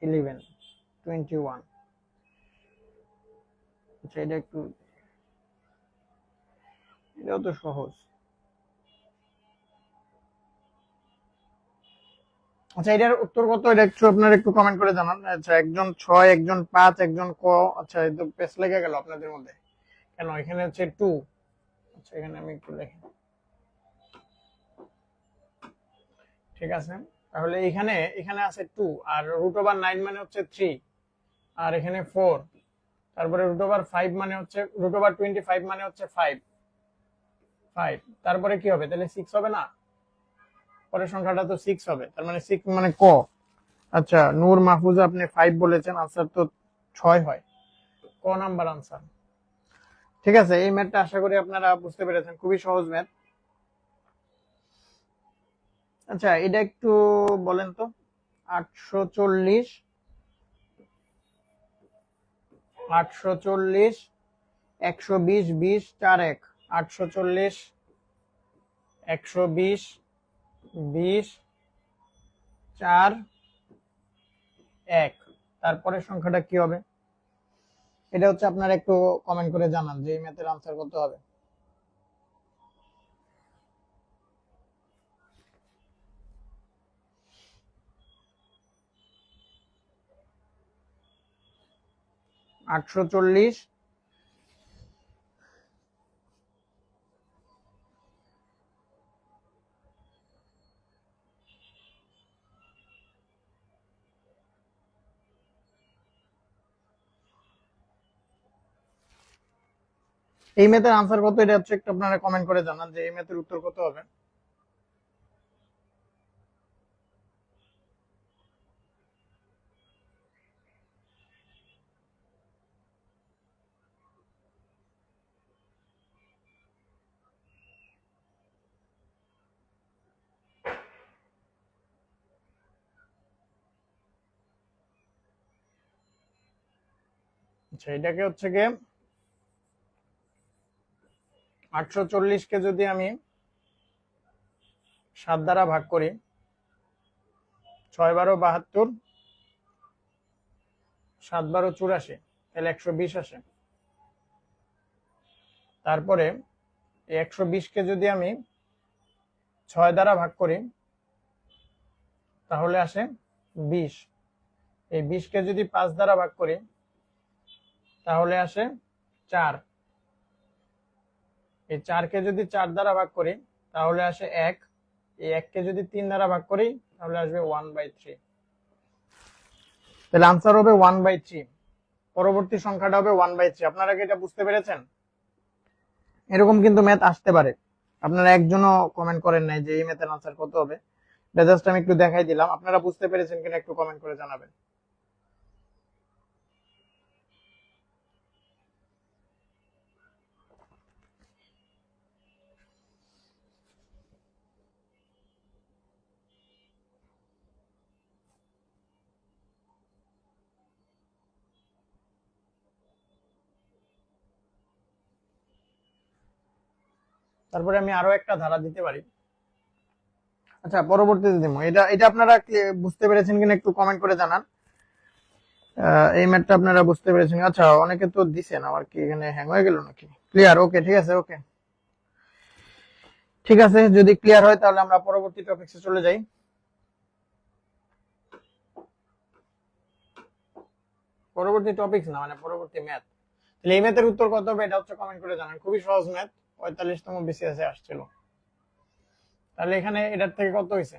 11 21। আচ্ছা, এটা একটু, এটাও তো সহজ। আচ্ছা, এটার উত্তর কত এটা একটু আপনারা একটু কমেন্ট করে জানান। আচ্ছা, একজন 6, একজন 5, একজন ক। আচ্ছা, এই তো পেস লেগে গেল আপনাদের মধ্যে কেন? এখানে হচ্ছে 2। আচ্ছা, এখানে আমি একটু লিখি, ঠিক আছে। তাহলে এখানে এখানে আছে 2, আর √9 মানে হচ্ছে 3, আর এখানে 4, তারপরে √5 মানে হচ্ছে √25 মানে হচ্ছে 5 5, তারপরে কি হবে তাহলে 6 হবে না? পরের সংখ্যাটা তো 6 হবে, তার মানে 6 মানে ক। আচ্ছা, নূর মাহফুজা আপনি 5 বলেছেন, আনসার তো 6 হয়, ক নাম্বার আনসার। ঠিক আছে, এই ম্যাথটা আশা করি আপনারা বুঝতে পেরেছেন, খুবই সহজ ম্যাথ। আচ্ছা, এটা একটু বলেন তো, 840 840 120 20 4 1, 840 120 20 4 1, তারপরের সংখ্যাটা কি হবে? এটা হচ্ছে আপনারা একটু কমেন্ট করে জানান যে এই ম্যাথের আনসার কত হবে। আটশো চল্লিশ, এই ম্যাথের আনসার কত এটা হচ্ছে একটু আপনারা কমেন্ট করে জানান যে এই ম্যাথের উত্তর কত হবে। আচ্ছা, এটাকে হচ্ছে গিয়ে 840 কে যদি আমি 7 দ্বারা ভাগ করি, 6 12 72, 7 12 84, তাহলে 120 আসে। তারপরে 120 কে যদি আমি 6 দ্বারা ভাগ করি তাহলে আসে 20। এই 20 কে যদি 5 দ্বারা ভাগ করি তাহলে আসে 4। এই 4 কে যদি 4 দ্বারা ভাগ করি তাহলে আসে 1। এই 1 কে যদি 3 দ্বারা ভাগ করি তাহলে আসবে 1/3। তাহলে আনসার হবে 1/3, পরবর্তী সংখ্যাটা হবে 1/3। আপনারা কি এটা বুঝতে পেরেছেন? এরকম কিন্তু ম্যাথ আসতে পারে, আপনারা একজনও কমেন্ট করেন নাই যে এই ম্যাথের আনসার কত হবে। এটা জাস্ট আমি একটু দেখাই দিলাম, আপনারা বুঝতে পেরেছেন কিনা একটু কমেন্ট করে জানাবেন। তারপরে আমি আরো একটা ধারা দিতে পারি। আচ্ছা, পরবর্তীতে দিব। এটা এটা আপনারা বুঝতে পেরেছেন কিনা একটু কমেন্ট করে জানান। এই ম্যাথটা আপনারা বুঝতে পেরেছেন? আচ্ছা, অনেকে তো দিছেন, আমার কি এখানে হ্যাং হয়ে গেল নাকি? ক্লিয়ার? ওকে, ঠিক আছে, ওকে ঠিক আছে। যদি ক্লিয়ার হয় তাহলে আমরা পরবর্তী টপিকসে চলে যাই। পরবর্তী টপিকস না, মানে পরবর্তী ম্যাথ। তাহলে এই ম্যাথের উত্তর কত হবে এটা হচ্ছে কমেন্ট করে জানান। খুবই সহজ ম্যাথ, 45তম বিসিএস এ আসছিল। তাহলে এখানে এটার থেকে কত হয়েছে?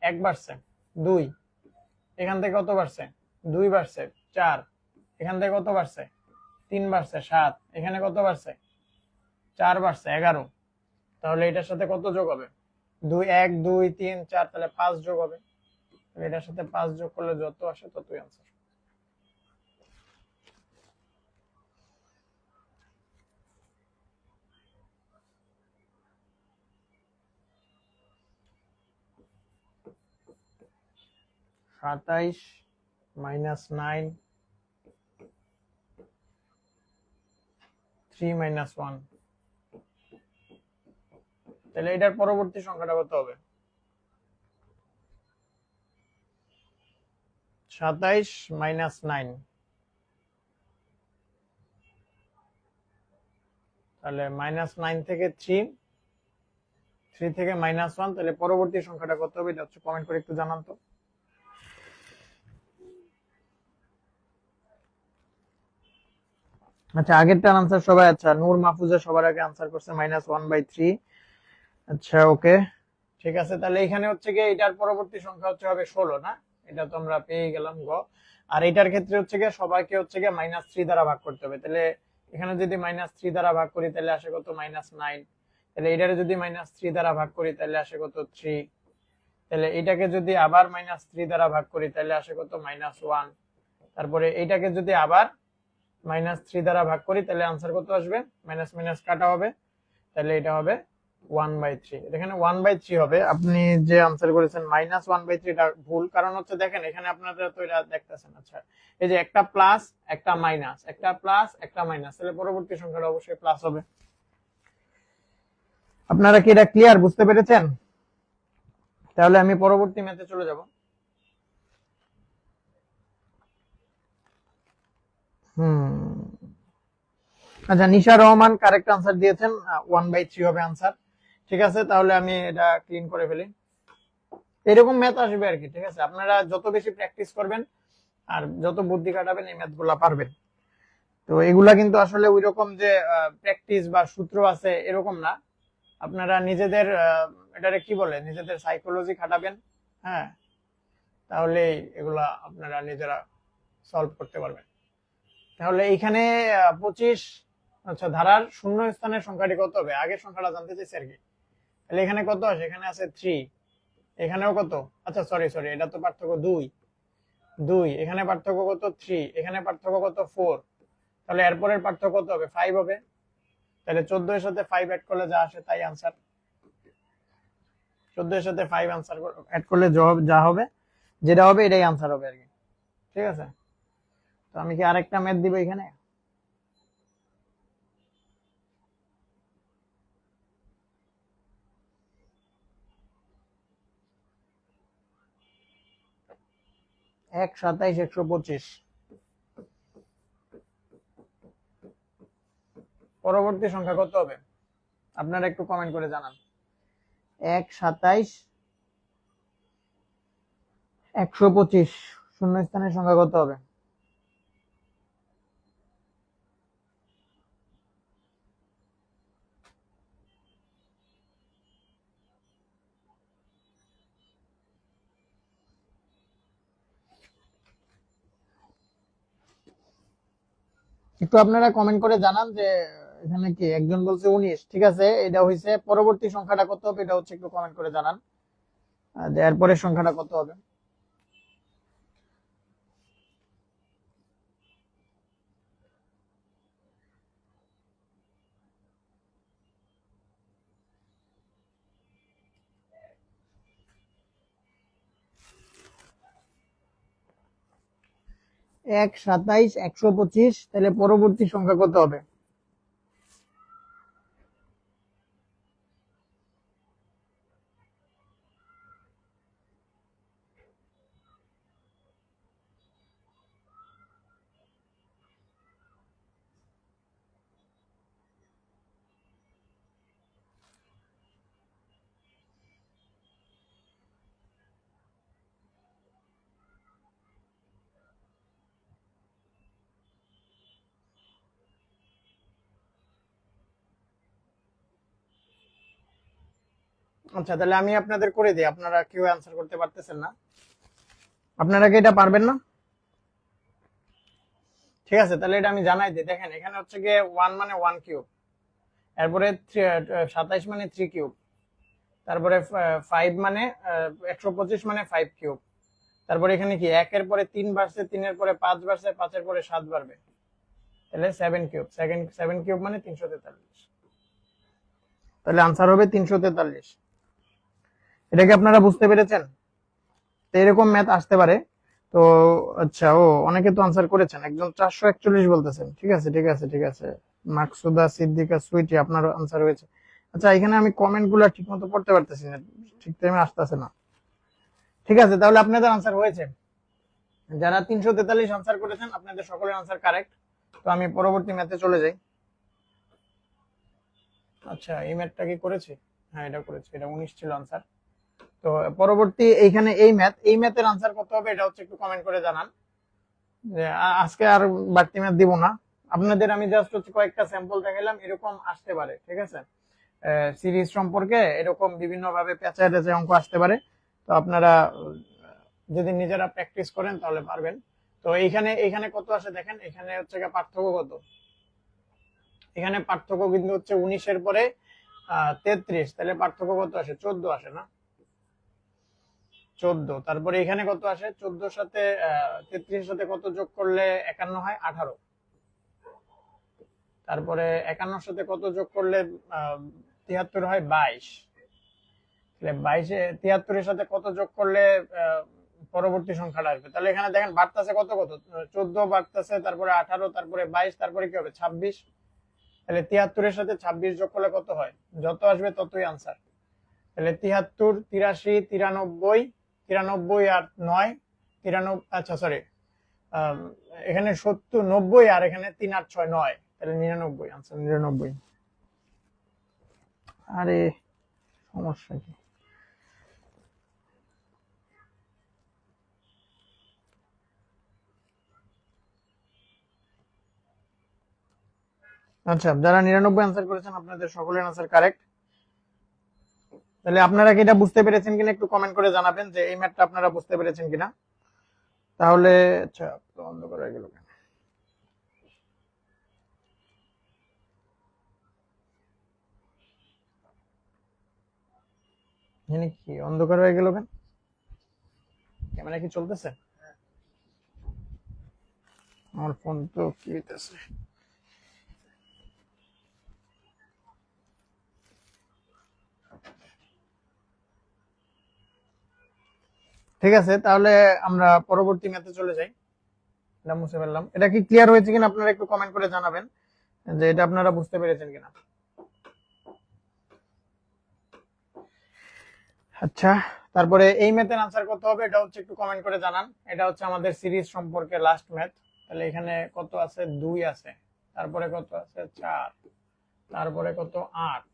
1 বাড়ছে, 2, এখান থেকে কত বাড়ছে? 2 বাড়ছে, 4, এখান থেকে কত বাড়ছে? 3 বাড়ছে, 7, এখানে কত বাড়ছে? 4 বাড়ছে, 11। তাহলে এটার সাথে কত যোগ হবে? 1 2 3 4, তাহলে 5 যোগ হবে। এটার সাথে 5 যোগ করলে যত আসে ততই আনসার। সাতাইশ -9 3 - 1। তাহলে এটার পরবর্তী সংখ্যাটা কত হবে? 27 - 9। তাহলে -9 থেকে 3 থেকে -1। তাহলে পরবর্তী সংখ্যাটা কত হবে এটা হচ্ছে কমেন্ট করে একটু জানান তো। আচ্ছা, আগেরটার আনসার সবাই, আচ্ছা নূর মাহফুজা সবার আগে আনসার করছে -1/3। আচ্ছা, ওকে ঠিক আছে। তাহলে এখানে হচ্ছে গিয়ে এটার পরবর্তী সংখ্যা হচ্ছে হবে 16 না? এটা তো আমরা পেয়ে গেলাম গ। আর এটার ক্ষেত্রে হচ্ছে গিয়ে সবাইকে হচ্ছে গিয়ে -3 দ্বারা ভাগ করতে হবে। তাহলে এখানে যদি -3 দ্বারা ভাগ করি তাহলে আসে কত? -9। তাহলে এটারে যদি -3 দ্বারা ভাগ করি তাহলে আসে কত? 3। তাহলে এটাকে যদি আবার -3 দ্বারা ভাগ করি তাহলে আসে কত? -1। তারপরে এটাকে যদি আবার -3 দ্বারা ভাগ করি তাহলে আনসার কত আসবে? মাইনাস মাইনাস কাটা হবে, তাহলে এটা হবে 1/3। এখানে 1/3 হবে। আপনি যে আনসার করেছেন -1/3, এটা ভুল। কারণ হচ্ছে দেখেন এখানে আপনারা তো এটা দেখতেছেন। আচ্ছা, এই যে একটা প্লাস একটা মাইনাস, একটা প্লাস একটা মাইনাস, তাহলে পরবর্তী সংখ্যাটা অবশ্যই প্লাস হবে। আপনারা কি এটা ক্লিয়ার? বুঝতে পেরেছেন? তাহলে আমি পরবর্তী ম্যাথে চলে যাব। আচ্ছা, নিশা রহমান কারেক্ট আনসার দিয়েছেন, 1/3 হবে আনসার। ঠিক আছে, তাহলে আমি এটা ক্লিন করে ফেলি। এরকম ম্যাথ আসবে আর কি। ঠিক আছে, আপনারা যত বেশি প্র্যাকটিস করবেন আর যত বুদ্ধি কাটাবেন এই ম্যাথগুলা পারবেন। তো এগুলা কিন্তু আসলে ওই রকম যে প্র্যাকটিস বা সূত্র আছে এরকম না। আপনারা নিজেদের এটারে কি বলে, নিজেদের সাইকোলজি খাটাবেন। হ্যাঁ, তাহলে এগুলা আপনারা নিজেরা সলভ করতে পারবেন। তাহলে এখানে 25, আচ্ছা ধারার শূন্য স্থানের সংখ্যাটি কত হবে? আগের সংখ্যাটা জানতে চাইছি আর কি। তাহলে এখানে কত আছে? এখানে আছে 3, এখানেও কত? আচ্ছা সরি সরি, এটা তো পার্থক্য 2, এখানে পার্থক্য কত? 3, এখানে পার্থক্য কত? 4। তাহলে এরপরের পার্থক্য কত হবে? 5 হবে। তাহলে 14 এর সাথে 5 অ্যাড করলে যা আসে তাই আনসার। 14 এর সাথে 5 আনসার অ্যাড করলে যা হবে, যেটা হবে এটাই আনসার হবে আর কি। ঠিক আছে, তো আমি কি আরেকটা ম্যাথ দিব এখানে? এক 27 125। পরবর্তী সংখ্যা কত হবে আপনারা একটু কমেন্ট করে জানান। 1 27 125 শূন্য স্থানের সংখ্যা কত হবে? একটু আপনারা কমেন্ট করে জানান যে এখানে কি একজন বলছে 19। ঠিক আছে, এটা হইছে। পরবর্তী সংখ্যাটা কত হবে এটা হচ্ছে একটু কমেন্ট করে জানান। আর এরপরের সংখ্যাটা কত হবে? এক 27 125। তাহলে পরবর্তী সংখ্যা কত হবে? আচ্ছা, তাহলে আমি আপনাদের করে দিই, আপনারা কেউ অ্যান্সার করতে পারতেছেন না। আপনারা কি এটা পারবেন না? ঠিক আছে, তাহলে এটা আমি জানাই দিই। দেখেন এখানে হচ্ছে গিয়ে 1 মানে 1 কিউব, এরপরে 27 মানে 3 কিউব, তারপরে 5 মানে 125 মানে 5 কিউব, তারপরে এখানে কি 1 এর পরে 3 বাড়ছে, 3 এর পরে 5 বাড়ছে, 5 এর পরে 7 বাড়বে, তাহলে 7 কিউব, 7 কিউব মানে 343। তাহলে আনসার হবে 343। এটা কি আপনারা বুঝতে পেরেছেন? তো এরকম ম্যাথ আসতে পারে। তো আচ্ছা, অনেকে তো আনসার করেছেন, একজন 441 বলতেছেন। ঠিক আছে ঠিক আছে ঠিক আছে, মাকসুদা সিদ্দিকা সুইটি, আপনার আনসার হয়েছে। আচ্ছা, এখানে আমি কমেন্ট গুলো ঠিক মতো পড়তে পারতেছি না, ঠিক টাইমে আসতেছে না। ঠিক আছে, তাহলে আপনাদের আনসার হয়েছে। যারা 343 আনসার করেছেন আপনাদের সকলের আনসার কারেক্ট। তো আমি পরবর্তী ম্যাথে চলে যাই। আচ্ছা, এই ম্যাথটা কি করেছি? হ্যাঁ, এটা করেছি, এটা 19 ছিল আনসার। তো পরবর্তী এইখানে এই ম্যাথের আনসার কত হবে এটা হচ্ছে একটু কমেন্ট করে জানান। যে আজকে আর বাড়তি ম্যাথ দিব না আপনাদের, আমি জাস্ট হচ্ছে কয়েকটা স্যাম্পল দেখাইলাম, এরকম আসতে পারে। ঠিক আছে, সিরিজ সম্পর্কে এরকম বিভিন্ন ভাবে পেঁচায় টেঁচায় অঙ্ক আসতে পারে। তো আপনারা যদি নিজেরা প্র্যাকটিস করেন তাহলে পারবেন। তো এইখানে কত আসে দেখেন, এখানে হচ্ছে পার্থক্য কত। এখানে পার্থক্য কিন্তু হচ্ছে 19 এর পরে 33, তাহলে পার্থক্য কত আসে? 14 আসে না? 14। তারপরে এখানে কত আসে? 14 সাথে 33 সাথে কত যোগ করলে 51 হয়? 18। তারপরে 51 সাথে কত যোগ করলে 73 হয়? 22। তাহলে 22 73 এর সাথে কত যোগ করলে পরবর্তী সংখ্যাটা আসবে? তাহলে এখানে দেখেন বাড়তেছে কত কত, 14 বাড়তেছে, তারপরে 18, তারপরে 22, তারপরে কি হবে? 26। তাহলে 73 এর সাথে 26 যোগ করলে কত হয়? যত আসবে ততই আনসার। তাহলে 73, 83, 93, 93 আর 9, 93, আচ্ছা সরি, এখানে 70, 90 আর এখানে 3 আর 6, 9, তাহলে 99 আনসার, 99। আরে সমস্যা কি? আচ্ছা, যারা 99 আনসার করেছেন আপনাদের সকলের আনসার কারেক্ট। তাহলে আপনারা কি এটা বুঝতে পেরেছেন কিনা একটু কমেন্ট করে জানাবেন যে এই ম্যাথটা আপনারা বুঝতে পেরেছেন কিনা। তাহলে আচ্ছা, অন্ধকার হয়ে গেল কেন? কি অন্ধকার হয়ে গেল কেন? ক্যামেরা কি চলতেছে? আমার ফোন তো কি হইতেছে? ঠিক আছে, তাহলে আমরা পরবর্তী ম্যাথে চলে যাই। এটা মুছে ফেললাম। এটা কি ক্লিয়ার হয়েছে কিনা আপনারা একটু কমেন্ট করে জানাবেন যে এটা আপনারা বুঝতে পেরেছেন কিনা। আচ্ছা, তারপরে এই ম্যাথের আনসার কত হবে এটা হচ্ছে একটু কমেন্ট করে জানান। এটা হচ্ছে আমাদের সিরিজ সম্পর্কে লাস্ট ম্যাথ। তাহলে এখানে কত আছে? 2 আছে, তারপরে কত আছে? 4, তারপরে কত? 8,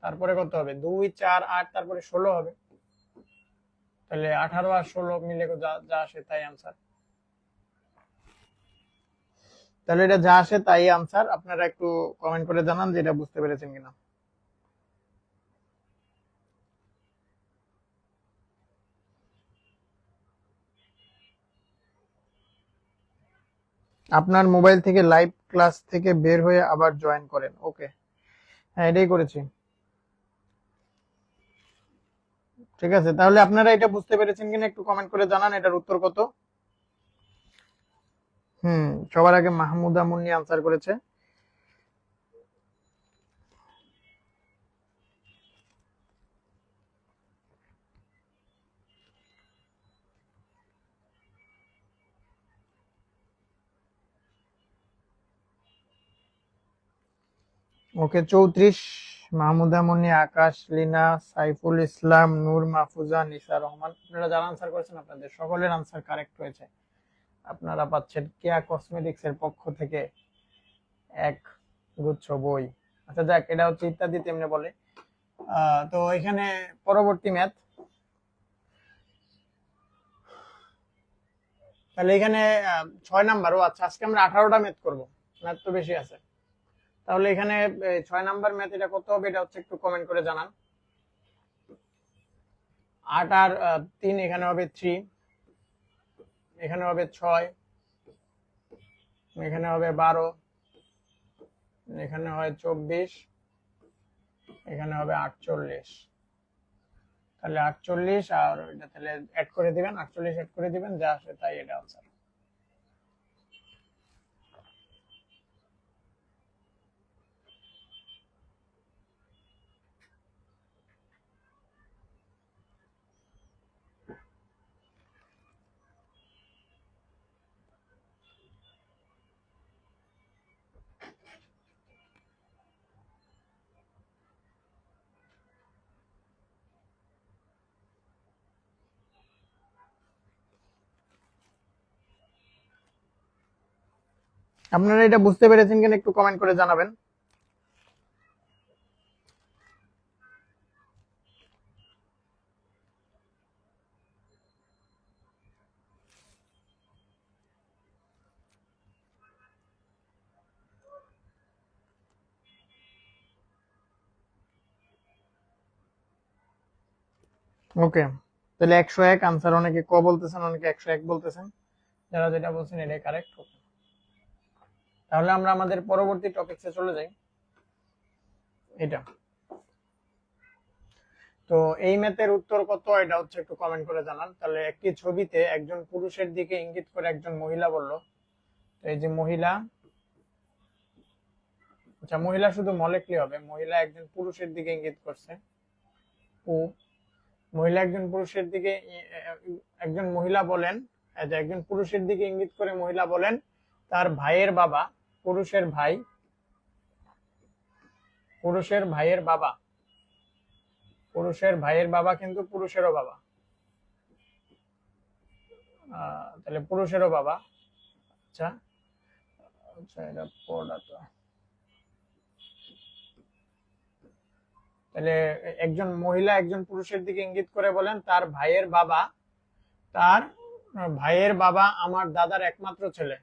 তারপরে কত হবে? 2, 4, 8, তারপরে 16 হবে। তাহলে 18 আর 16 মিলে যা যা আসে তাই আনসার। তাহলে এটা যা আসে তাই আনসার। আপনারা একটু কমেন্ট করে জানান যে এটা বুঝতে পেরেছেন কিনা। আপনার মোবাইল থেকে লাইভ ক্লাস থেকে বের হয়ে আবার জয়েন করেন। ওকে, হ্যাঁ এটাই করেছি। ঠিক আছে, তাহলে আপনারা এটা বুঝতে পেরেছেন কিনা একটু কমেন্ট করে জানান এটার উত্তর কত। সবার আগে মাহমুদা মুন্নি আনসার করেছে। ওকে, 34। মাহমুদা মুন্নি, আকাশ, লিনা, সাইফুল ইসলাম, নূর মাহফুজা, নিসা রহমান, আপনারা যারা আনসার করেছেন আপনাদের সকলের আনসার কারেক্ট হয়েছে। আপনারা পাচ্ছেন কেয়া কসমেটিক্স এর পক্ষ থেকে এক গুচ্ছ বই। আচ্ছা যাক, এটা হচ্ছে ইত্যাদি তেমনি বলে। তো এখানে পরবর্তী ম্যাথ, তাহলে এখানে 6 নাম্বার। আচ্ছা, আজকে আমরা 18টা ম্যাথ করবো, ম্যাথ তো বেশি আছে। তাহলে এখানে 6 নাম্বার ম্যাথ এটা কত হবে এটা হচ্ছে একটু কমেন্ট করে জানান। 8 আর 3 এখানে হবে 3, এখানে হবে 6, এখানে হবে 12, এখানে হয় 24, এখানে হবে 48। তাহলে 48 আর এটা তাহলে অ্যাড করে দিবেন, 48 অ্যাড করে দিবেন, যা আসে তাই এটা আনসার। আপনারা এটা বুঝতে পেরেছেন কিনা একটু কমেন্ট করে জানাবেন। ওকে, তাহলে 101 আনসার। অনেকে ক বলতেছেন, অনেকে 101 বলতেছেন। যারা যেটা বলছেন এটাই কারেক্ট। তাহলে আমরা আমাদের পরবর্তী টপিকসে চলে যাই। এটা তো এই ম্যাথের উত্তর কত, এটা হচ্ছে একটু কমেন্ট করে জানান। তাহলে একটি ছবিতে একজন পুরুষের দিকে ইঙ্গিত করে একজন মহিলা বলল, তো এই যে মহিলা, আচ্ছা মহিলা শুধু মলেকলি হবে, মহিলা একজন পুরুষের দিকে ইঙ্গিত করছে, ও মহিলা একজন পুরুষের দিকে, একজন মহিলা বলেন, একজন পুরুষের দিকে ইঙ্গিত করে মহিলা বলেন তার ভাইয়ের বাবা, পুরুষের ভাই, পুরুষের ভাইয়ের বাবা, পুরুষের ভাইয়ের বাবা কিন্তু পুরুষেরও বাবা, তাহলে পুরুষেরও বাবা। আচ্ছা আচ্ছা এটা পড়া তো, তাহলে একজন মহিলা একজন পুরুষের দিকে ইঙ্গিত করে বলেন তার ভাইয়ের বাবা, তার ভাইয়ের বাবা আমার দাদার একমাত্র ছেলে,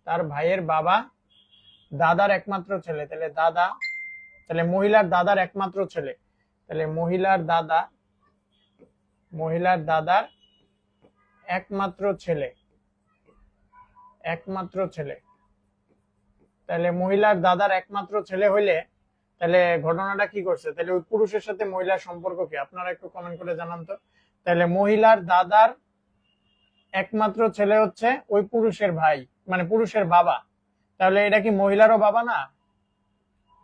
তার ভাইয়ের বাবা দাদার একমাত্র ছেলে, তাহলে দাদা, তাহলে মহিলার দাদার একমাত্র ছেলে, তাহলে মহিলার দাদা, মহিলার দাদার একমাত্র ছেলে, একমাত্র ছেলে। তাহলে মহিলার দাদার একমাত্র ছেলে হইলে তাহলে ঘটনাটা কি করছে, তাহলে ওই পুরুষের সাথে মহিলার সম্পর্ক কি, আপনারা একটু কমেন্ট করে জানান তো। তাহলে মহিলার দাদার একমাত্র ছেলে হচ্ছে ওই পুরুষের ভাই, মানে পুরুষের বাবা, তাহলে এটা কি মহিলারও বাবা না?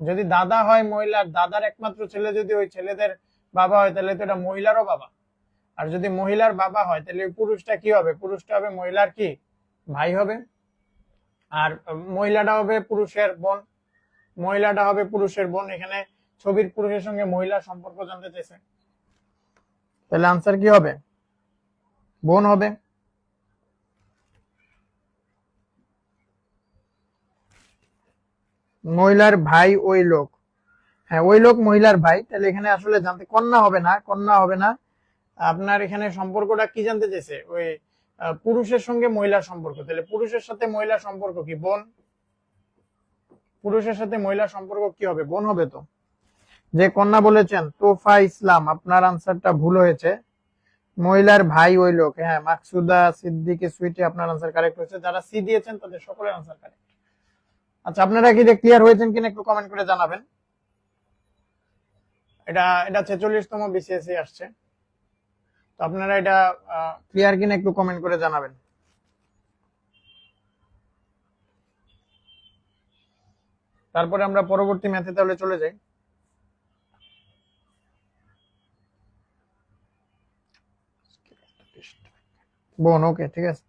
যদি দাদা হয়, মহিলার দাদার একমাত্র ছেলে যদি ওই ছেলেদের বাবা হয়, তাহলে তো এটা মহিলারও বাবা। আর যদি মহিলার বাবা হয়, তাহলে ওই পুরুষটা কি হবে, পুরুষটা হবে মহিলার কি ভাই হবে, আর মহিলাটা হবে পুরুষের বোন, মহিলাটা হবে পুরুষের বোন। এখানে ছবির পুরুষের সঙ্গে মহিলার সম্পর্ক জানতে চাইছে, তাহলে আনসার কি হবে, বোন হবে। মহিলার ভাই ওই লোক, হ্যাঁ ওই লোক মহিলার ভাই, তাহলে এখানে আসলে জানতে, কন্যা হবে না, কন্যা হবে না, আপনার এখানে সম্পর্কটা কি জানতে চাইছে, ওই পুরুষের সঙ্গে মহিলার সম্পর্ক, তাহলে পুরুষের সাথে মহিলার সম্পর্ক কি, বোন, পুরুষের সাথে মহিলার সম্পর্ক কি হবে, বোন হবে। তো যে কন্যা বলেছেন তোফা ইসলাম, আপনার আনসারটা ভুল হয়েছে, মহিলার ভাই ওই লোক। হ্যাঁ মাকসুদা সিদ্দিকী সুইটি, আপনার আনসার কারেক্ট হয়েছে। যারা সি দিয়েছেন তাদের সকলের আনসার কারেক্ট। আচ্ছা আপনারা কি ক্লিয়ার হয়েছেন কিনা একটু কমেন্ট করে জানাবেন। এটা এটা 46তম বিসিএসসি আসছে, তো আপনারা এটা ক্লিয়ার কিনা একটু কমেন্ট করে জানাবেন। তারপরে আমরা পরবর্তী ম্যাথে তাহলে চলে যাই। বোন, ওকে ঠিক আছে।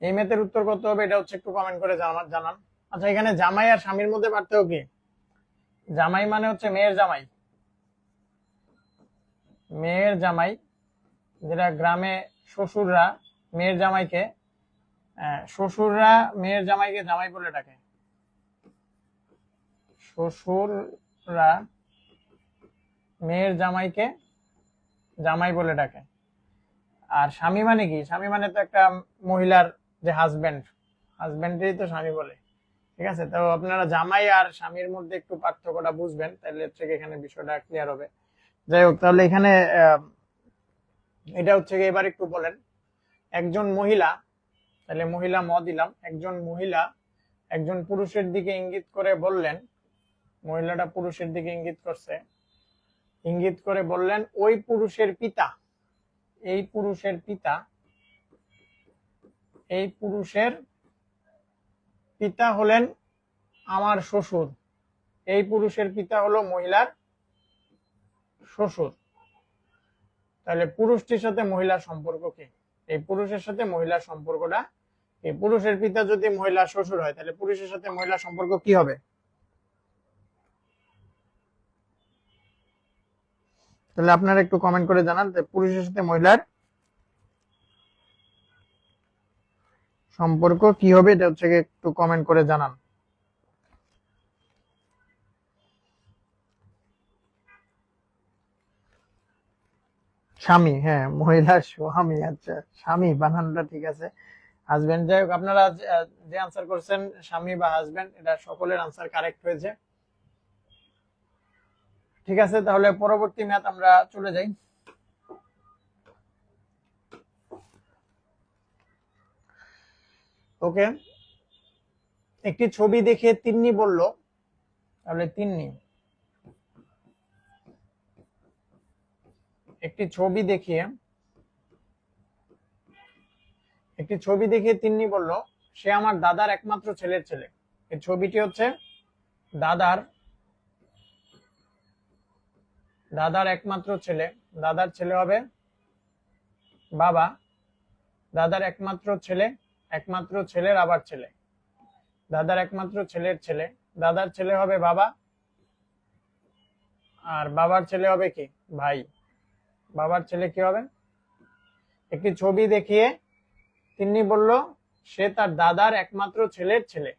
এই ম্যাথের উত্তর কত হবে, এটা হচ্ছে একটু কমেন্ট করে জানান। আচ্ছা এখানে জামাই আর স্বামীর মধ্যে পার্থক্য কি, জামাই মানে হচ্ছে মেয়ের জামাই, মেয়ের জামাই, যেটা গ্রামে শ্বশুররা মেয়ের জামাইকে, শ্বশুররা মেয়ের জামাইকে জামাই বলে ডাকে, শ্বশুররা মেয়ের জামাইকে জামাই বলে ডাকে। আর স্বামী মানে কি, স্বামী মানে তো একটা মহিলার যে হাজবেন্ড, হাজবেন্ডেরই তো স্বামী বলে। ঠিক আছে, তো আপনারা জামাই আর স্বামীর মধ্যে একটু পার্থক্যটা বুঝবেন, তাহলে হচ্ছে এখানে বিষয়টা ক্লিয়ার হবে। যাই হোক, তাহলে এখানে এটা হচ্ছে এবার একটু বলেন, একজন মহিলা, তাহলে মহিলা ম দিলাম, একজন মহিলা একজন পুরুষের দিকে ইঙ্গিত করে বললেন, মহিলাটা পুরুষের দিকে ইঙ্গিত করছে, ইঙ্গিত করে বললেন, ওই পুরুষের পিতা, এই পুরুষের পিতা, এই পুরুষের পিতা হলেন আমার শ্বশুর, এই পুরুষের পিতা হলো মহিলার শ্বশুর। তাহলে পুরুষটির সাথে মহিলার সম্পর্ক কি? এই পুরুষের সাথে মহিলার সম্পর্কটা, এই পুরুষের পিতা যদি মহিলার শ্বশুর হয়, তাহলে পুরুষের সাথে মহিলার সম্পর্ক কি হবে? তাহলে আপনারা একটু কমেন্ট করে জানান যে পুরুষের সাথে মহিলার সম্পর্ক কি হবে, এটা হচ্ছে একটু কমেন্ট করে জানান। স্বামী, হ্যাঁ, মহিলার স্বামী, আচ্ছা স্বামী বানানটা ঠিক আছে, হাজবেন্ড। যাই হোক, আপনারা যে আনসার করছেন স্বামী বা হাজবেন্ড, এটা সকলের আনসার কারেক্ট হয়েছে। ঠিক আছে, তাহলে পরবর্তী ম্যাথ আমরা চলে যাই। ওকে, একটি ছবি দেখে তিন্নি বলল, তাহলে তিন্নি, একটি ছবি দেখিয়ে তিন্নি বলল, সে আমার দাদার একমাত্র ছেলের ছেলে। এই ছবিটি হচ্ছে দাদার একমাত্র ছেলে, দাদার ছেলে হবে বাবা, দাদার একমাত্র ছেলের আবার ছেলে, দাদার একমাত্র ছেলের ছেলে, দাদার ছেলে হবে বাবা, আর বাবার ছেলে হবে কি? ভাই। বাবার ছেলে কি হবে? একটি ছবি দেখিয়ে তিন্নি বলল, সে তার দাদার একমাত্র ছেলের ছেলে।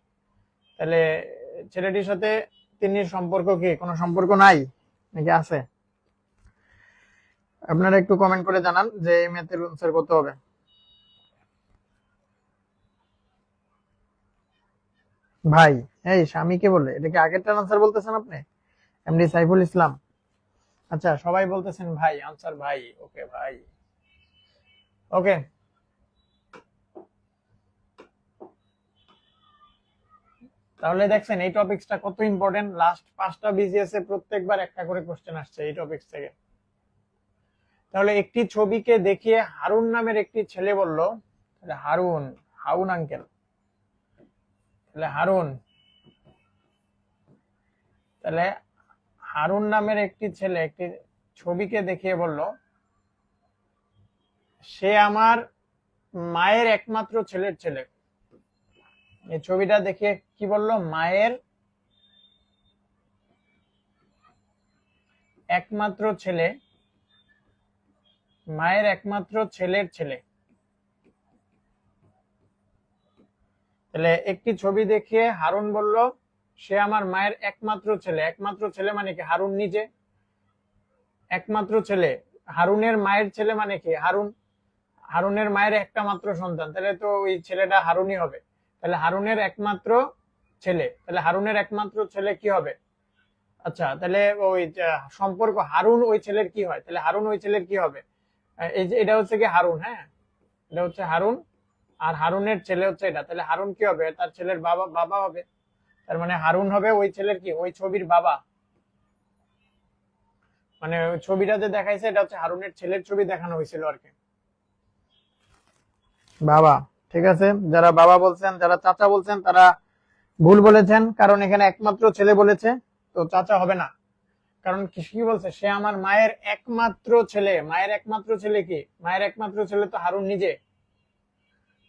তাহলে ছেলেটির সাথে তিন্নির সম্পর্ক কি? কোনো সম্পর্ক নাই নাকি আছে? আপনারা একটু কমেন্ট করে জানান যে এই ম্যাথের আনসার কত হবে। ভাই, এই স্বামীকে বলে, এটা কি আগেরটার আনসার বলতেছেন আপনি, এমডি সাইফুল ইসলাম? আচ্ছা, সবাই বলতেছেন ভাই, আনসার ভাই। ওকে ভাই, ওকে। তাহলে দেখছেন এই টপিকসটা কত ইম্পর্টেন্ট। লাস্ট 5টা বিসিএস এ প্রত্যেকবার একটা করে কোশ্চেন আসছে এই টপিকস থেকে। তাহলে একটি ছবিকে দেখিয়ে হারুন নামের একটি ছেলে বলল, হারুন, হাউন আঙ্কেল, তাহলে হারুন নামের একটি ছেলে একটি ছবিকে দেখিয়ে বলল, সে আমার মায়ের একমাত্র ছেলের ছেলে। এই ছবিটা দেখে কি বললো? মায়ের একমাত্র ছেলের ছেলে। তাহলে একটি ছবি দেখিয়ে হারুন বলল, সে আমার মায়ের একমাত্র ছেলে। একমাত্র ছেলে মানে কি? হারুন নিজে একমাত্র ছেলে। হারুনের মায়ের ছেলে মানে কি? হারুনের মায়ের একটা মাত্র সন্তান, তাহলে তো ওই ছেলেটা হারুনই হবে। তাহলে হারুনের একমাত্র ছেলে, তাহলে হারুনের একমাত্র ছেলে কি হবে? আচ্ছা, তাহলে ওই সম্পর্ক হারুন ওই ছেলের কি হয়? তাহলে হারুন ওই ছেলের কি হবে? এই যে এটা হচ্ছে কি হারুন, হ্যাঁ, এটা হচ্ছে হারুন, আর হারুনের ছেলে হচ্ছে এটা। তাহলে হারুন কি হবে? তার ছেলের বাবা হবে। তার মানে হারুন হবে ওই ছেলের কি? ওই ছবির বাবা। মানে ওই ছবিটা যে দেখাইছে এটা হচ্ছে হারুনের ছেলের ছবি দেখানো হয়েছিল আর কি, বাবা। ঠিক আছে, যারা বাবা বলছেন, যারা চাচা বলছেন, তারা ভুল বলেছেন, কারণ এখানে একমাত্র ছেলে বলেছে, তো চাচা হবে না। কারণ কি বলছে? সে আমার মায়ের একমাত্র ছেলে। মায়ের একমাত্র ছেলে কি? মায়ের একমাত্র ছেলে তো হারুন নিজে।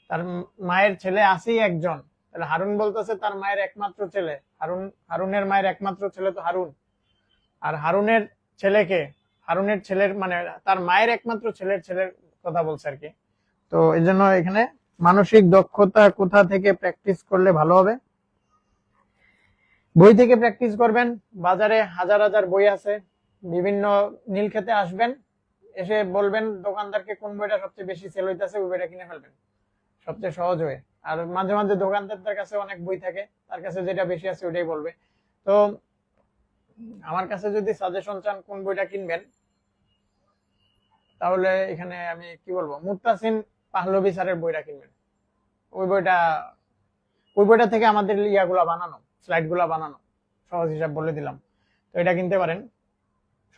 তার মায়ের ছেলে আছেই একজন, তাহলে হারুন বলতেছে তার মায়ের একমাত্র ছেলে। হারুনের মায়ের একমাত্র ছেলে তো হারুন। আর হারুনের ছেলেকে, হারুনের ছেলের মানে তার মায়ের একমাত্র ছেলের কথা বলছে আর কি। তো এই জন্য এখানে মানসিক দক্ষতা কোথা থেকে প্র্যাকটিস করলে ভালো হবে? বই থেকে প্র্যাকটিস করবেন। বাজারে হাজার হাজার বই আছে, বিভিন্ন নীলক্ষেতে আসবেন, এসে বলবেন দোকানদারকে কোন বইটা সবচেয়ে বেশি সেল হইতেছে, ওই বইটা কিনে ফেলবেন। সবচেয়ে সহজ ওয়ে। আর মাঝে মাঝে দোকানদারদের কাছে অনেক বই থাকে, তার কাছে যেটা বেশি আছে ওটাই বলবে। তো আমার কাছে যদি সাজেশন চান কোন বইটা কিনবেন, তাহলে এখানে আমি কি বলবো, মুত্তাসিন পাহলভী স্যারের বইটা কিনবেন। ওই বইটা ওই বইটা থেকে আমাদের ইয়াগুলা বানানো, স্লাইড গুলা বানানো, সহজ হিসাব বলে দিলাম। তো এটা কিনতে পারেন,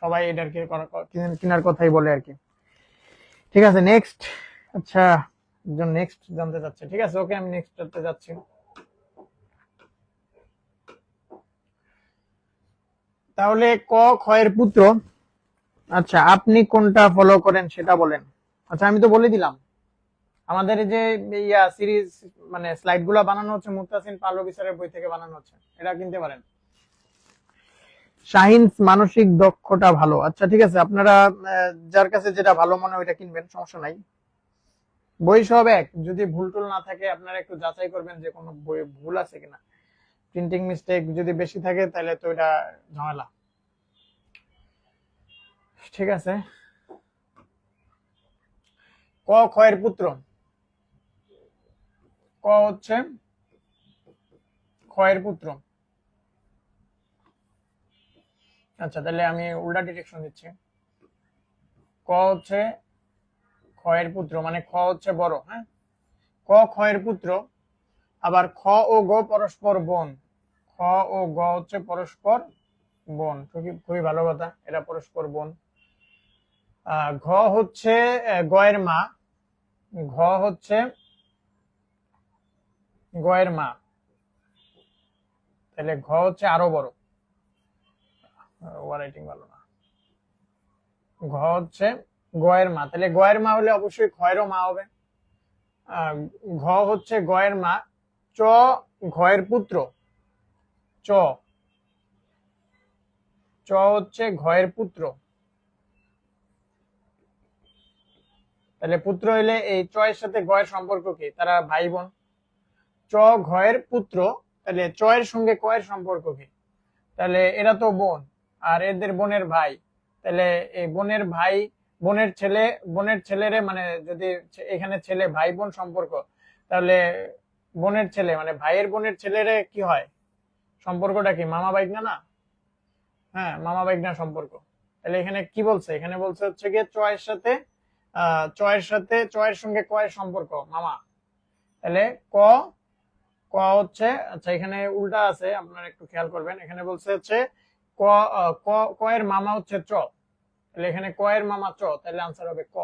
সবাই এটার কেনার কথাই বলে আর কি। ঠিক আছে, নেক্সট। আচ্ছা, একজন নেক্সট জানতে চাচ্ছে, ঠিক আছে, ওকে আমি নেক্সট জানতে যাচ্ছি। তাহলে ক ক্ষয়ের পুত্র। আচ্ছা, আপনি কোনটা ফলো করেন সেটা বলেন। আচ্ছা, আমি তো বলে দিলাম আমাদের এই যে ইয়া সিরিজ মানে স্লাইড গুলা বানানো হচ্ছে মুত্তাসিন পাহলভী স্যারের বই থেকে বানানো হচ্ছে, এটা কিনতে পারেন। শাহিন মানসিক দক্ষতা ভালো। আচ্ছা ঠিক আছে, আপনারা যার কাছে যেটা ভালো মনে হয় ওইটা কিনবেন, সমস্যা নাই। বই সব এক, যদি ভুল টুল না থাকে আপনারা একটু যাচাই করবেন যে কোনো বই ভুল আছে কিনা। প্রিন্টিং মিস্টেক যদি বেশি থাকে তাহলে তো এটা ঝামেলা। ঠিক আছে, ক ক্ষয়ের পুত্র। ক হচ্ছে ক্ষয়ের পুত্র। আচ্ছা, তাহলে আমি উল্টা ডিরেকশন দিচ্ছি। ক হচ্ছে ক্ষয়ের পুত্র, মানে খ হচ্ছে বড়। হ্যাঁ, ক ক্ষয়ের পুত্র। আবার খ ও গ পরস্পর বোন। খ ও গ হচ্ছে পরস্পর বোন, খুবই ভালো কথা, এরা পরস্পর বোন। ঘ হচ্ছে গয়ের মা। ঘ হচ্ছে গয়ের মা, তাহলে ঘ হচ্ছে আরো বড়। রাইটিং ভালো না। ঘ হচ্ছে গয়ের মা, তাহলে গয়ের মা হলে অবশ্যই ক্ষয়েরও মা হবে। ঘ হচ্ছে গয়ের মা। চ ঘয়ের পুত্র। চ চ হচ্ছে ঘয়ের পুত্র, তাহলে পুত্র হইলে এই চ এর সাথে গয়ের সম্পর্ক কি, তারা ভাই বোন। চ ঘয়ের পুত্র, তাহলে চ এর সঙ্গে ক এর সম্পর্ক কি, তাহলে এরা তো বোন, আর এদের বোনের ভাই। তাহলে এই বোনের ভাই, বোনের ছেলেরে মানে যদি এখানে ছেলে ভাই বোন সম্পর্ক, তাহলে বোনের ছেলে মানে ভাইয়ের বোনের ছেলেরে কি হয়, সম্পর্কটা কি মামা বাইগনা না? হ্যাঁ, মামা বাইগনা সম্পর্ক। তাহলে এখানে কি বলছে, এখানে বলছে হচ্ছে গিয়ে চয়ের সাথে চয়ের সঙ্গে ক এর সম্পর্ক মামা। তাহলে ক ক হচ্ছে, আচ্ছা এখানে উল্টা আছে, আপনারা একটু খেয়াল করবেন। এখানে বলছে হচ্ছে ক ক ক এর মামা হচ্ছে চ, তাহলে এখানে ক এর মামা চ, তাহলে আনসার হবে ক।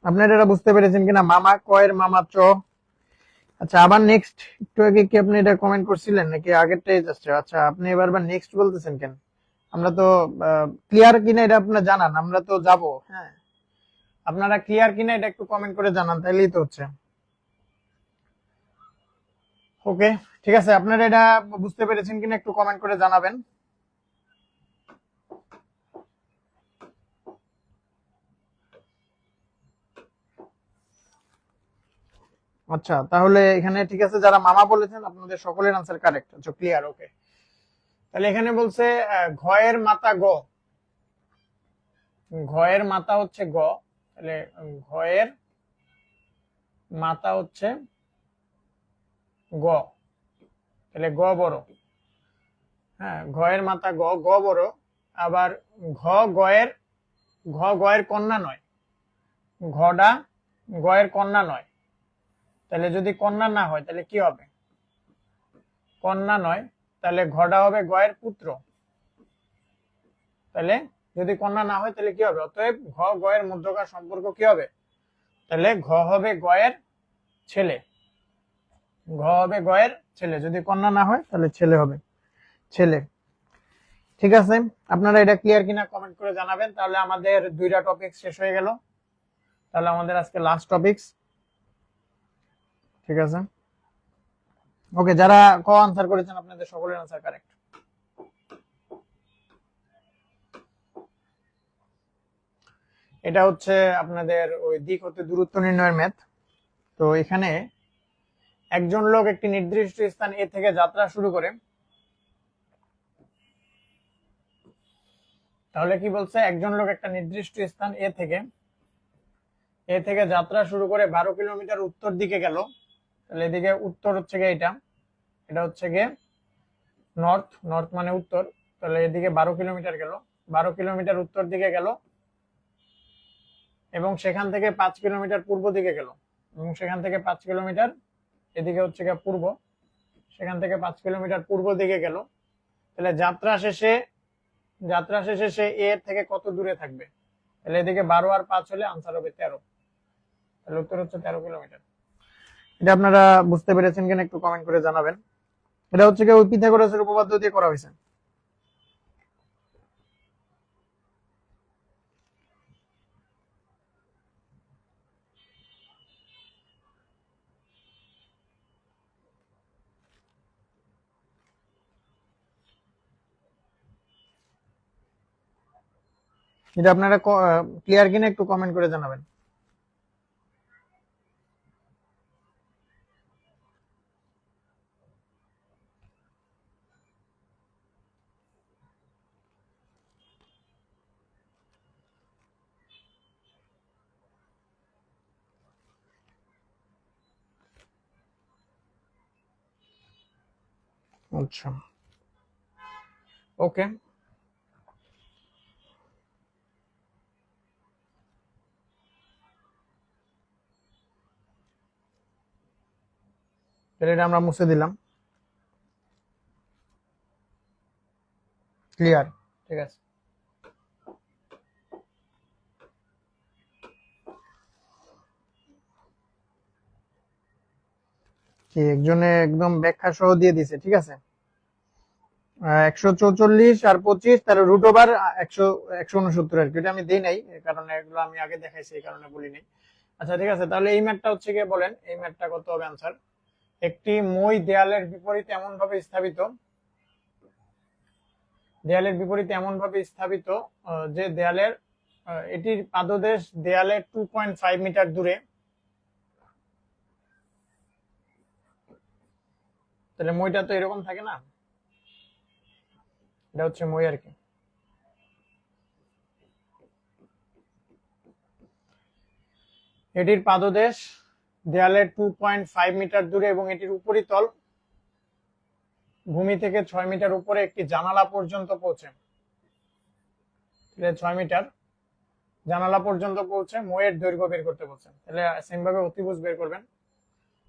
আপনারা এটা বুঝতে পেরেছেন কিনা, মামা ক এর মামা চ। আচ্ছা, আবার নেক্সট। একটু আগে কি আপনি এটা কমেন্ট করছিলেন নাকি আগেরটাই যাচ্ছে? আচ্ছা, আপনি এবার নেক্সট বলতেছেন কেন? আমরা তো ক্লিয়ার কিনা এটা আপনারা জানান, আমরা তো যাব। হ্যাঁ, আপনারা ক্লিয়ার কিনা এটা একটু কমেন্ট করে জানান, তাইলেই তো হচ্ছে। ওকে, ঠিক আছে, আপনারা এটা বুঝতে পেরেছেন কিনা একটু কমেন্ট করে জানাবেন। আচ্ছা, তাহলে এখানে ঠিক আছে, যারা মামা বলেছেন আপনাদের সকলের আনসার কারেক্ট। আচ্ছা, ক্লিয়ার, ওকে। তাহলে এখানে বলছে ঘয়ের মাতা গ। ঘয়ের মাতা হচ্ছে গ, তাহলে ঘয়ের মাতা হচ্ছে গ, তাহলে গ বড়। হ্যাঁ, ঘয়ের মাতা গ, গ বড়। আবার ঘ গয়ের কন্যা নয়, ঘটা গয়ের কন্যা নয়। তাহলে যদি কন্যা না হয় তাহলে কি হবে, কন্যা নয়, তাহলে ঘটা হবে গয়ের পুত্র। তাহলে যদি কন্যা না হয় তাহলে কি হবে, অতএব ঘ গয়ের মধ্যকার সম্পর্ক কি হবে, তাহলে ঘ হবে গয়ের ছেলে। ঘ হবে গয়ের ছেলে, যদি কন্যা না হয় তাহলে ছেলে হবে, ছেলে। ঠিক আছে, আপনারা এটা ক্লিয়ার কিনা কমেন্ট করে জানাবেন। তাহলে আমাদের দুইটা টপিক শেষ হয়ে গেল। তাহলে আমাদের আজকে লাস্ট টপিকস। ঠিক আছে, ওকে, যারা ক আনসার করেছেন আপনাদের সকলের আনসার কারেক্ট। এটা হচ্ছে আপনাদের ওই দিক হতে দূরত্ব নির্ণয়ের ম্যাথ। তো এখানে একজন লোক একটি নির্দিষ্ট স্থান এ থেকে যাত্রা শুরু করে। তাহলে কি বলছে, একজন লোক একটা নির্দিষ্ট স্থান এ থেকে এ থেকে যাত্রা শুরু করে 12 কিলোমিটার উত্তর দিকে গেল, তাহলে এদিকে উত্তর হচ্ছে গিয়ে এটা হচ্ছে গিয়ে নর্থ, নর্থ মানে উত্তর, তাহলে এদিকে 12 কিলোমিটার গেল, 12 কিলোমিটার উত্তর দিকে গেল এবং সেখান থেকে 5 কিলোমিটার পূর্ব দিকে গেল, এবং সেখান থেকে 5 কিলোমিটার এদিকে হচ্ছে গিয়ে পূর্ব, সেখান থেকে 5 কিলোমিটার পূর্ব দিকে গেল। তাহলে যাত্রা শেষে সে এর থেকে কত দূরে থাকবে? তাহলে এদিকে 12 আর 5 হলে আনসার হবে 13, তাহলে উত্তর হচ্ছে 13 কিলোমিটার। এটা আপনারা বুঝতে পেরেছেন কিনা একটু কমেন্ট করে জানাবেন। এটা হচ্ছে কি ওই পিথাগোরাসের উপপাদ্য দিয়ে করা হয়েছে। এটা আপনারা ক্লিয়ার কিনা একটু কমেন্ট করে জানাবেন। আচ্ছা, ওকে। তাহলে এটা আমরা মুছে দিলাম। ক্লিয়ার, ঠিক আছে। কি একজনে একদম ব্যাখ্যা সহ দিয়ে দিছে, ঠিক আছে। 144 আর 25, তাহলে রুট ওভার 169 আর কি, এটা আমি দিই নাই কারণ এগুলো আমি আগে দেখাইছি, এই কারণে বলি নাই। আচ্ছা ঠিক আছে, তাহলে এই ম্যাথটা হচ্ছে গিয়ে বলেন এই ম্যাথটা কত হবে আনসার। একটি মই দেয়ালের বিপরীতে এমন ভাবে স্থাপিত, যে দেয়ালের এটির পাদদেশ দেয়ালের 2.5 মিটার দূরে, তাহলে মইটা তো এরকম থাকে না, এটা হচ্ছে মই আর কি। এটির পাদদেশ দেয়ালের 2.5 মিটার দূরে এবং এটির উপরিতল ভূমি থেকে 6 মিটার উপরে একটি জানালা পর্যন্ত পৌঁছে, 6 মিটার জানালা পর্যন্ত পৌঁছে মইয়ের দৈর্ঘ্য বের করতে বলছেন। তাহলে সেম ভাবে অতিভুজ বের করবেন।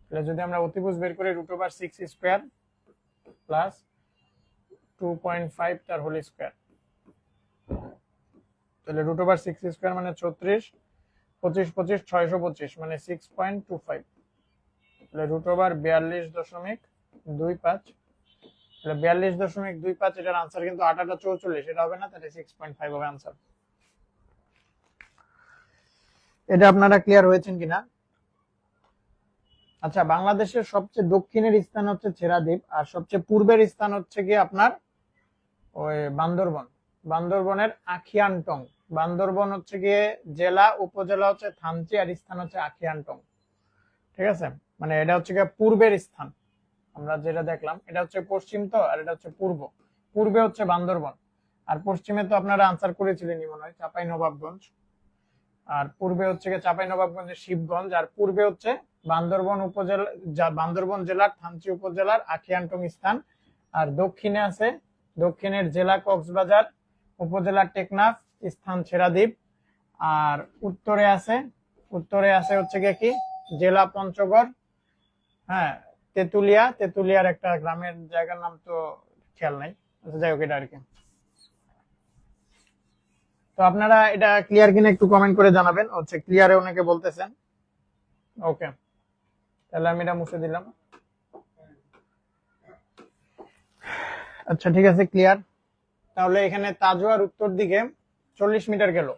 তাহলে যদি আমরা অতিভুজ বের করি রুট ওভার 6 স্কয়ার প্লাস 2.5 তার হোল স্কয়ার, তাহলে রুট ওভার 6 স্কয়ার মানে 36, 25 25 625 মানে 6.25, তাহলে রুট ওভার 42.25, তাহলে 42.25, এটার আনসার কিন্তু 8 8 44, এটা হবে না, তাহলে 6.5 হবে আনসার। এটা আপনারা ক্লিয়ার হয়েছেন কিনা? আচ্ছা, বাংলাদেশের সবচেয়ে দক্ষিণের স্থান হচ্ছে ছেড়াদ্বীপ আর সবচেয়ে পূর্বের স্থান হচ্ছে গিয়ে আপনার ওই বান্দরবন, বান্দরবনের আখিয়ানটং। বান্দরবন হচ্ছে গিয়ে জেলা, উপজেলা হচ্ছে থানচি আর স্থান হচ্ছে আখিয়ানটং, ঠিক আছে। মানে এটা হচ্ছে গিয়ে পূর্বের স্থান, আমরা যেটা দেখলাম এটা হচ্ছে পশ্চিম তো, আর এটা হচ্ছে পূর্ব। পূর্বে হচ্ছে বান্দরবন, আর পশ্চিমে তো আপনারা আনসার করেছিলেন মনে হয় চাঁপাইনবাবগঞ্জ, আর পূর্বে হচ্ছে গিয়ে চাঁপাইনবাবগঞ্জের শিবগঞ্জ, আর পূর্বে হচ্ছে বান্দরবন উপজেলা, বান্দরবন জেলার থানচি উপজেলার আখিয়ানটং স্থান, আর দক্ষিণে আছে দক্ষিণের জেলা কক্সবাজার, উপজেলা টেকনাফ, স্থান ছেড়াদ্বীপ, আর উত্তরে আছে হচ্ছে গিয়ে কি জেলা পঞ্চগড়, হ্যাঁ তেতুলিয়ার একটা গ্রামের জায়গার নাম তো খেয়াল নাই, আচ্ছা যাই হোক এটা আর কি। তো আপনারা এটা ক্লিয়ার কিনা একটু কমেন্ট করে জানাবেন, হচ্ছে ক্লিয়ারে অনেকে বলতেছেন। ওকে, তাহলে আমি এটা মুছে দিলাম। আচ্ছা ঠিক আছে, ক্লিয়ার। তাহলে এখানে তাজোয়ার উত্তর দিকে 40 মিটার গেল,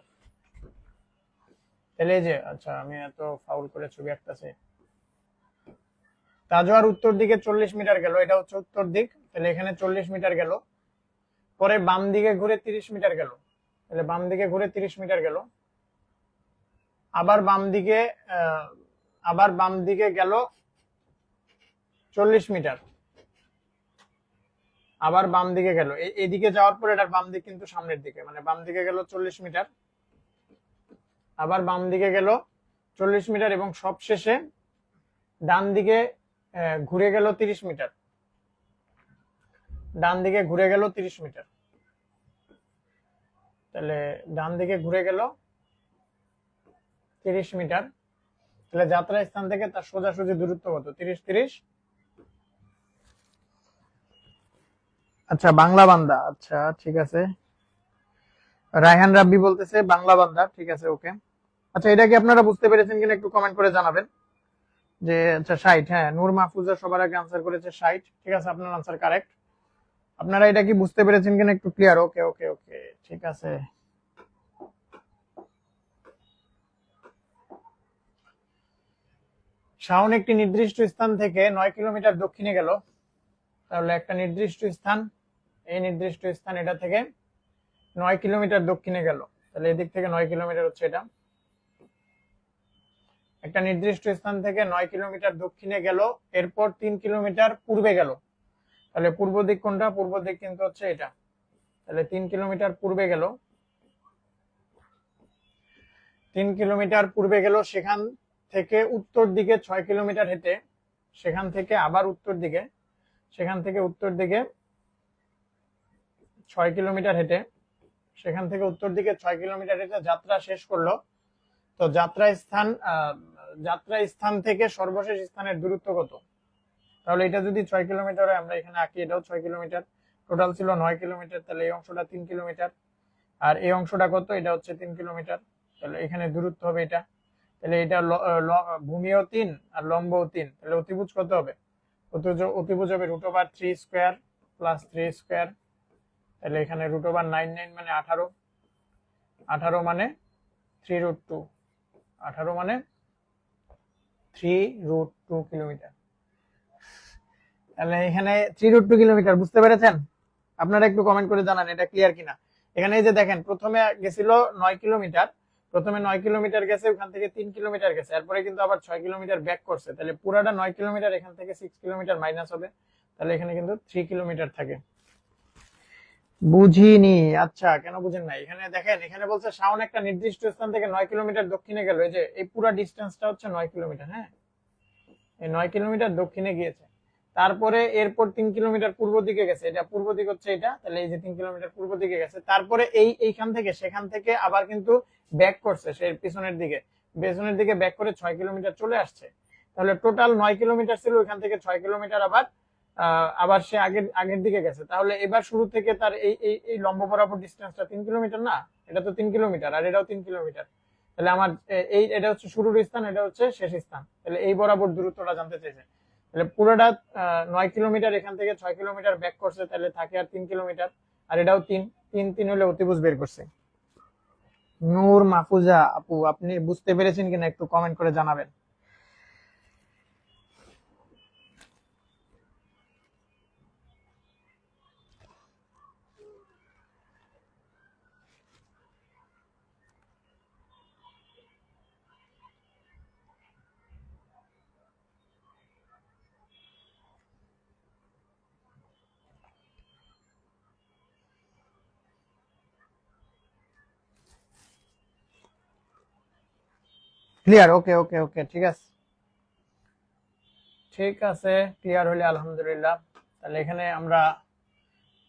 তাহলে এই যে, আচ্ছা আমি এত ফাউল করে ছবি আঁকতেছি। তাজোয়ার উত্তর দিকে 40 মিটার গেল, এটা হচ্ছে উত্তর দিক, তাহলে এখানে 40 মিটার গেল। পরে বাম দিকে ঘুরে 30 মিটার গেল, তাহলে বাম দিকে ঘুরে 30 মিটার গেল। আবার বাম দিকে গেল 40 মিটার, আবার বাম দিকে গেল। এইদিকে যাওয়ার পর এটার বাম দিক কিন্তু সামনের দিকে, মানে বাম দিকে গেল 40 মিটার, আবার বাম দিকে গেল 40 মিটার এবং সবশেষে ডান দিকে ঘুরে গেল 30 মিটার, ডান দিকে ঘুরে গেল 30 মিটার। তাহলে ডান দিকে ঘুরে গেল 30 মিটার। তাহলে যাত্রা স্থান থেকে তার সোজাসুজি দূরত্ব কত? 30 আচ্ছা, বাংলা বান্দা, আচ্ছা ঠিক আছে। রায়হান রাব্বি বলতেছে বাংলা বান্দা, ঠিক আছে ওকে। আচ্ছা, এটা কি আপনারা বুঝতে পেরেছেন কিনা একটু কমেন্ট করে জানাবেন। যে আচ্ছা 60, হ্যাঁ নূর মাহফুজা সবার আগে আনসার করেছে 60, ঠিক আছে, আপনার আনসার কারেক্ট। আপনারা এটা কি বুঝতে পেরেছেন কিনা একটু ক্লিয়ার? ওকে ওকে ওকে, ঠিক আছে। শাওন একটি নির্দিষ্ট স্থান থেকে 9 কিলোমিটার দক্ষিণে গেল। তাহলে একটা নির্দিষ্ট স্থান, এই নির্দিষ্ট স্থান এটা থেকে 9 কিলোমিটার দক্ষিণে গেল। তাহলে এদিক থেকে 9 কিলোমিটার হচ্ছে এটা। একটা নির্দিষ্ট স্থান থেকে 9 কিলোমিটার দক্ষিণে গেল, এরপর 3 কিলোমিটার পূর্বে গেল। তাহলে পূর্ব দিক কোনটা? পূর্ব দিক কিন্তু হচ্ছে এটা। তাহলে 3 কিলোমিটার পূর্বে গেল, 3 কিলোমিটার পূর্বে গেল, সেখান থেকে উত্তর দিকে 6 কিলোমিটার হেঁটে, সেখান থেকে আবার উত্তর দিকে, সেখান থেকে উত্তর দিকে 6 কিলোমিটার হেঁটে, সেখান থেকে উত্তর দিকে 6 কিলোমিটার হেঁটে যাত্রা শেষ করলো। তো যাত্রা স্থান থেকে সর্বশেষ স্থানের দূরত্ব কত? তাহলে এটা যদি 6 কিলোমিটার হয়, আমরা এখানে আঁকি, এটাও 6 কিলোমিটার, টোটাল ছিল 9 কিলোমিটার। তাহলে এই অংশটা 3 কিলোমিটার, আর এই অংশটা কত? এটা হচ্ছে 3 কিলোমিটার। তাহলে এখানে দূরত্ব হবে এটা। তাহলে এটা ভূমিও 3 আর লম্বও 3। তাহলে অতিভুজ কত হবে? অতিভুজ হবে √3 স্কয়ার প্লাস 3 স্কয়ার। তাহলে এখানে √9 মানে 18, 18 মানে 3√2, 18 মানে 3√2 কিলোমিটার। তাহলে এখানে 3√2 কিলোমিটার, বুঝতে পেরেছেন? আপনারা একটু কমেন্ট করে জানান এটা ক্লিয়ার কিনা। এখানে এই যে দেখেন, প্রথমে গেছিল 9 কিলোমিটার, প্রথমে 9 কিলোমিটার গেছে, ওখান থেকে 3 কিলোমিটার গেছে, এরপরে কিন্তু আবার 6 কিলোমিটার ব্যাক করছে। তাহলে পুরাটা 9 কিলোমিটার, এখান থেকে 6 কিলোমিটার মাইনাস হবে। তাহলে এখানে কিন্তু 3 কিলোমিটার থাকে। বুঝিনি। আচ্ছা, কেন বুঝেন নাই? এখানে দেখেন, এখানে বলছে শাওন একটা নির্দিষ্ট স্থান থেকে 9 কিলোমিটার দক্ষিণে গেল। এই যে এই পুরো ডিসটেন্সটা হচ্ছে 9 কিলোমিটার, হ্যাঁ, এই 9 কিলোমিটার দক্ষিণে গিয়েছে। তারপরে এরপর 3 কিলোমিটার পূর্ব দিকে গেছে, এটা পূর্ব দিক হচ্ছে এটা। তাহলে এই যে 3 কিলোমিটার পূর্ব দিকে গেছে, তারপরে এইখান থেকে সেখান থেকে আবার কিন্তু ব্যাক করছে, সে পিছনের দিকে ব্যাক করে 6 কিলোমিটার চলে আসছে। তাহলে টোটাল 9 কিলোমিটার ছিল, ওইখান থেকে 6 কিলোমিটার আবার সে আগের দিকে গেছে। তাহলে এবার শুরু থেকে তার এই লম্ব বরাবর ডিসটেন্সটা 3 কিলোমিটার না? এটা তো 3 কিলোমিটার, আর এটাও 3 কিলোমিটার। তাহলে আমার এটা হচ্ছে শুরুর স্থান, এটা হচ্ছে শেষ স্থান। তাহলে এই বরাবর দূরত্বটা জানতে চাইছে। তাহলে পুরোটা 9 কিলোমিটার, এখান থেকে 6 কিলোমিটার ব্যাক করছে, তাহলে থাকে আর 3 কিলোমিটার, আর এটাও 3 হলে অতিভুজ বের করছে। নূর মাহফুজা আপু, আপনি বুঝতে পেরেছেন কিনা একটু কমেন্ট করে জানাবেন। ক্লিয়ার? ওকে ওকে ওকে, ঠিক আছে, ঠিক আছে, ক্লিয়ার হলে আলহামদুলিল্লাহ। তাহলে এখানে আমরা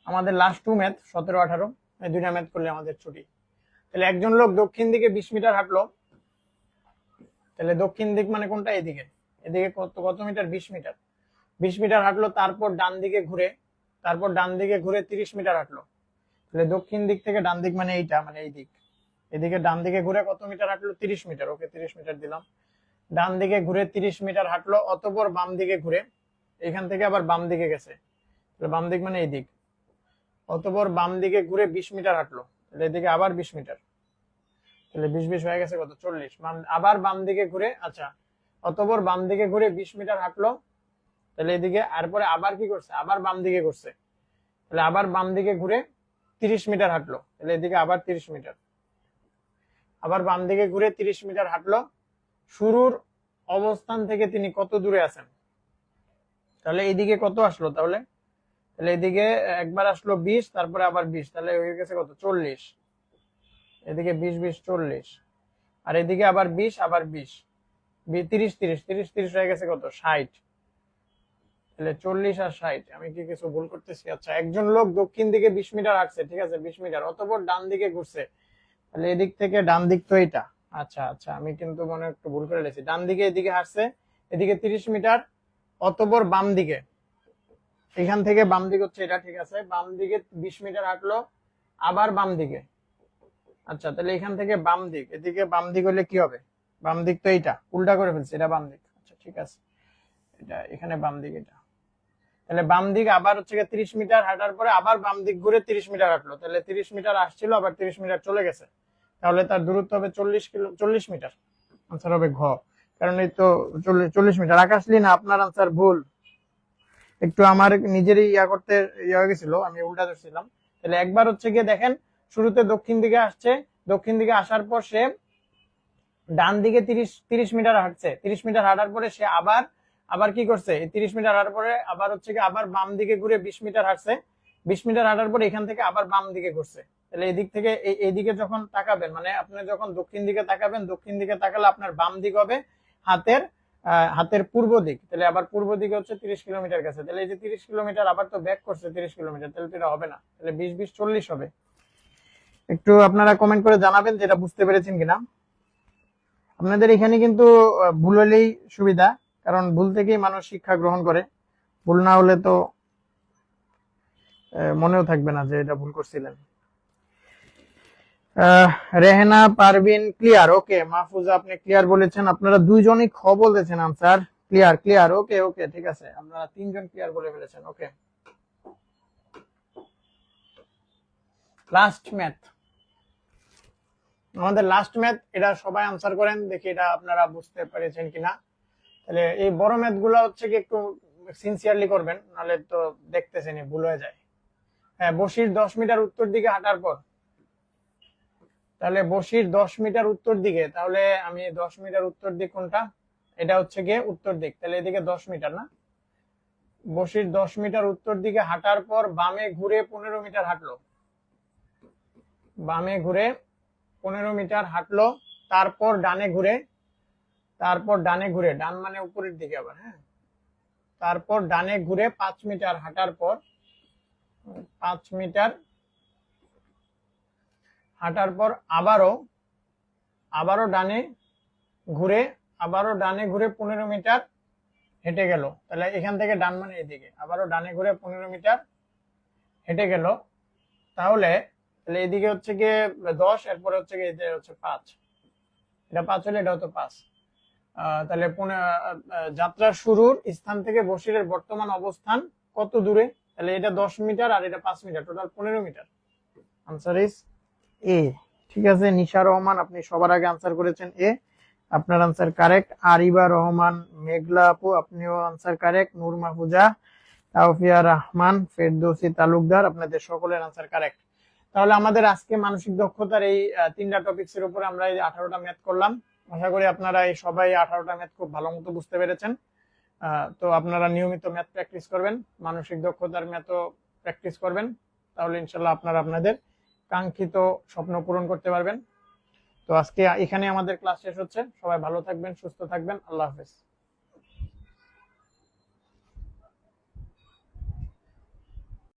আমাদের লাস্ট 2 ম্যাথ 17 18 এই দুইটা ম্যাথ করলে আমাদের ছুটি। তাহলে একজন লোক দক্ষিণ দিকে 20 মিটার হাঁটলো। তাহলে দক্ষিণ দিক মানে কোনটা? এদিকে। এদিকে কত মিটার? 20 মিটার। 20 মিটার হাঁটলো, তারপর ডান দিকে ঘুরে 30 মিটার হাঁটলো। তাহলে দক্ষিণ দিক থেকে ডান দিক মানে এইটা, মানে এই দিক। এদিকে ডান দিকে ঘুরে কত মিটার হাঁটলো? 30 মিটার। ওকে, 30 মিটার দিলাম। ডান দিকে ঘুরে 30 মিটার হাঁটলো, অতঃপর বাম দিকে ঘুরে, এখান থেকে আবার বাম দিকে গেছে। তাহলে বাম দিক মানে এই দিক। অতঃপর বাম দিকে ঘুরে 20 মিটার হাঁটলো, তাহলে এদিকে আবার 20 মিটার। তাহলে 20 হয়ে গেছে কত? 40। আবার বাম দিকে ঘুরে, আচ্ছা, অতঃপর বাম দিকে ঘুরে 20 মিটার হাঁটলো। তাহলে এদিকে এরপরে আবার কি করছে? আবার বাম দিকে করছে। তাহলে আবার বাম দিকে ঘুরে 30 মিটার হাঁটলো। তাহলে এদিকে আবার 30 মিটার। আবার বাম দিকে ঘুরে 30 মিটার হাঁটলো। শুরুর অবস্থান থেকে তিনি কত দূরে আছেন? তাহলে এইদিকে কত আসলো? তাহলে এদিকে একবার আসলো 20, তারপরে আবার 20, তাহলে হয়ে গেছে কত? 40। এদিকে 20 20 40, আর এদিকে আবার 20 আবার 20, 30 30 30 30 হয়ে গেছে কত 60, তাহলে 40 আর 60, আমি কি কিছু ভুল করতেছি? আচ্ছা, একজন লোক দক্ষিণ দিকে 20 মিটার হাঁটছে, ঠিক আছে 20 মিটার, অতঃপর ডান দিকে ঘুরছে, তাহলে এদিক থেকে ডান দিক তো এটা। আচ্ছা আচ্ছা, আমি কিন্তু মনে হয় একটু ভুল করে লেছি, ডান দিকে এদিকে হাঁটছে, এদিকে 30 মিটার, অতঃপর বাম দিকে, এখান থেকে বাম দিক হচ্ছে এটা, ঠিক আছে, বাম দিকে 20 মিটার হাঁটলো, আবার বাম দিকে। আচ্ছা, তাহলে এখান থেকে বাম দিক, এদিকে বাম দিক হলে কি হবে? বাম দিক তো এইটা, উল্টা করে ফেলছে, এটা বাম দিক। আচ্ছা ঠিক আছে, এটা এখানে বাম দিক এটা, তাহলে বাম দিক আবার হচ্ছে 30 মিটার হাঁটার পরে আবার বাম দিক ঘুরে 30 মিটার হাঁটলো, তাহলে 30 মিটার আসছিল, আবার 30 মিটার চলে গেছে, তাহলে তার দূরত্ব হবে 40 মিটার। আনসার হবে ঘ, কারণ এই তো 40 মিটার। আকাশলি না, আপনার আনসার ভুল, একটু আমার নিজেরই করতে হয়ে গেছিল, আমি উল্টা ধরছিলাম। তাহলে একবার হচ্ছে গিয়ে দেখেন, শুরুতে দক্ষিণ দিকে আসছে, দক্ষিণ দিকে আসার পর সে ডান দিকে 30 মিটার হাঁটছে, 30 মিটার হাঁটার পরে সে আবার আবার কি করছে, 30 মিটার হাঁটার পরে আবার হচ্ছে কি আবার বাম দিকে ঘুরে 20 মিটার হাঁটছে, 20 মিটার হাঁটার পরে এখান থেকে আবার বাম দিকে ঘুরছে। তাহলে এদিক থেকে এইদিকে যখন তাকাবেন, মানে আপনি যখন দক্ষিণ দিকে তাকাবেন, দক্ষিণ দিকে তাকালে আপনার বাম দিক হবে হাতের হাতের পূর্ব দিক, তাহলে আবার পূর্ব দিকে হচ্ছে 30 কিলোমিটার গেছে, তাহলে এই যে 30 কিলোমিটার আবার তো ব্যাক করছে 30 কিলোমিটার, তাহলে তো এটা হবে না, তাহলে 20 20 40 হবে। একটু আপনারা কমেন্ট করে জানাবেন যেটা বুঝতে পেরেছেন কিনা। আপনাদের এখানে কিন্তু ভুল হলেই সুবিধা, কারণ ভুল থেকেই মানুষ শিক্ষা গ্রহণ করে, ভুল না হলে তো মনেও থাকবে না যে এটা ভুল করছিলেন। রেহেনা পারভিন ক্লিয়ার, ওকে। মাহফুজা আপনি ক্লিয়ার বলেছেন, আপনারা দুইজনই খ বলতেছেন আনসার, ক্লিয়ার ক্লিয়ার, ওকে ওকে ঠিক আছে, আপনারা তিনজন ক্লিয়ার বলে ফেলেছেন, ওকে। লাস্ট ম্যাথ, আমাদের লাস্ট ম্যাথ, এটা সবাই আনসার করেন, দেখি এটা আপনারা বুঝতে পেরেছেন কিনা। তাহলে এই বড় ম্যাথ গুলা হচ্ছে কি একটু সিনসিয়ারলি করবেন, নাহলে তো দেখতেছেনই ভুল হয়ে যায়। হ্যাঁ, বসির 10 মিটার উত্তর দিকে হাঁটার পর, তাহলে বসির 10 মিটার উত্তর দিকে, তাহলে আমি 10 মিটার উত্তর দিক কোনটা, এটা হচ্ছে গিয়ে উত্তর দিক, তাহলে এদিকে 10 মিটার না, বসির 10 মিটার উত্তর দিকে হাঁটার পর বামে ঘুরে 15 মিটার হাঁটলো, বামে ঘুরে 15 মিটার হাঁটলো, তারপর ডানে ঘুরে, ডান মানে উপরের দিকে আবার, হ্যাঁ, তারপর ডানে ঘুরে 5 মিটার হাঁটার পর, 5 মিটার হাঁটার পর আবারও ডানে ঘুরে, 15 মিটার হেঁটে গেল, তাহলে এখান থেকে ডান মানে এদিকে, আবারও ডানে ঘুরে 15 মিটার হেঁটে গেল, তাহলে এদিকে হচ্ছে গিয়ে 10, এরপরে হচ্ছে গিয়ে এটা হচ্ছে 5, এটা 5 হলে এটা হতো 5, তাহলে যাত্রার শুরুর স্থান থেকে বসিরের বর্তমান অবস্থান কত দূরে, তাহলে এটা 10 মিটার আর এটা 5 metre, total 15 metre. Answer is A, ঠিক আছে। নিশা রহমান আপনি সবার আগে আনসার করেছেন এ, আপনার আনসার কারেক্ট। আরিবা রহমান, মেঘলা আপু আপনিও আনসার কারেক্ট। নূর মাহফুজা, তাওফিয়া রহমান, ফেরদৌসি তালুকদার, আপনাদের সকলের আনসার কারেক্ট। তাহলে আমাদের আজকে মানসিক দক্ষতার এই 3টা টপিকসের উপরে আমরা এই 18টা ম্যাথ করলাম। আশা করি আপনারা এই সবাই 18টা ম্যাথ খুব ভালো মতো বুঝতে পেরেছেন। তো আপনারা নিয়মিত ম্যাথ প্র্যাকটিস করবেন, মানসিক দক্ষতার ম্যাথও প্র্যাকটিস করবেন, তাহলে ইনশাল্লাহ আপনারা আপনাদের কাঙ্ক্ষিত স্বপ্ন পূরণ করতে পারবেন। তো আজকে এখানে আমাদের ক্লাস শেষ হচ্ছে, সবাই ভালো থাকবেন, সুস্থ থাকবেন, আল্লাহ হাফেজ।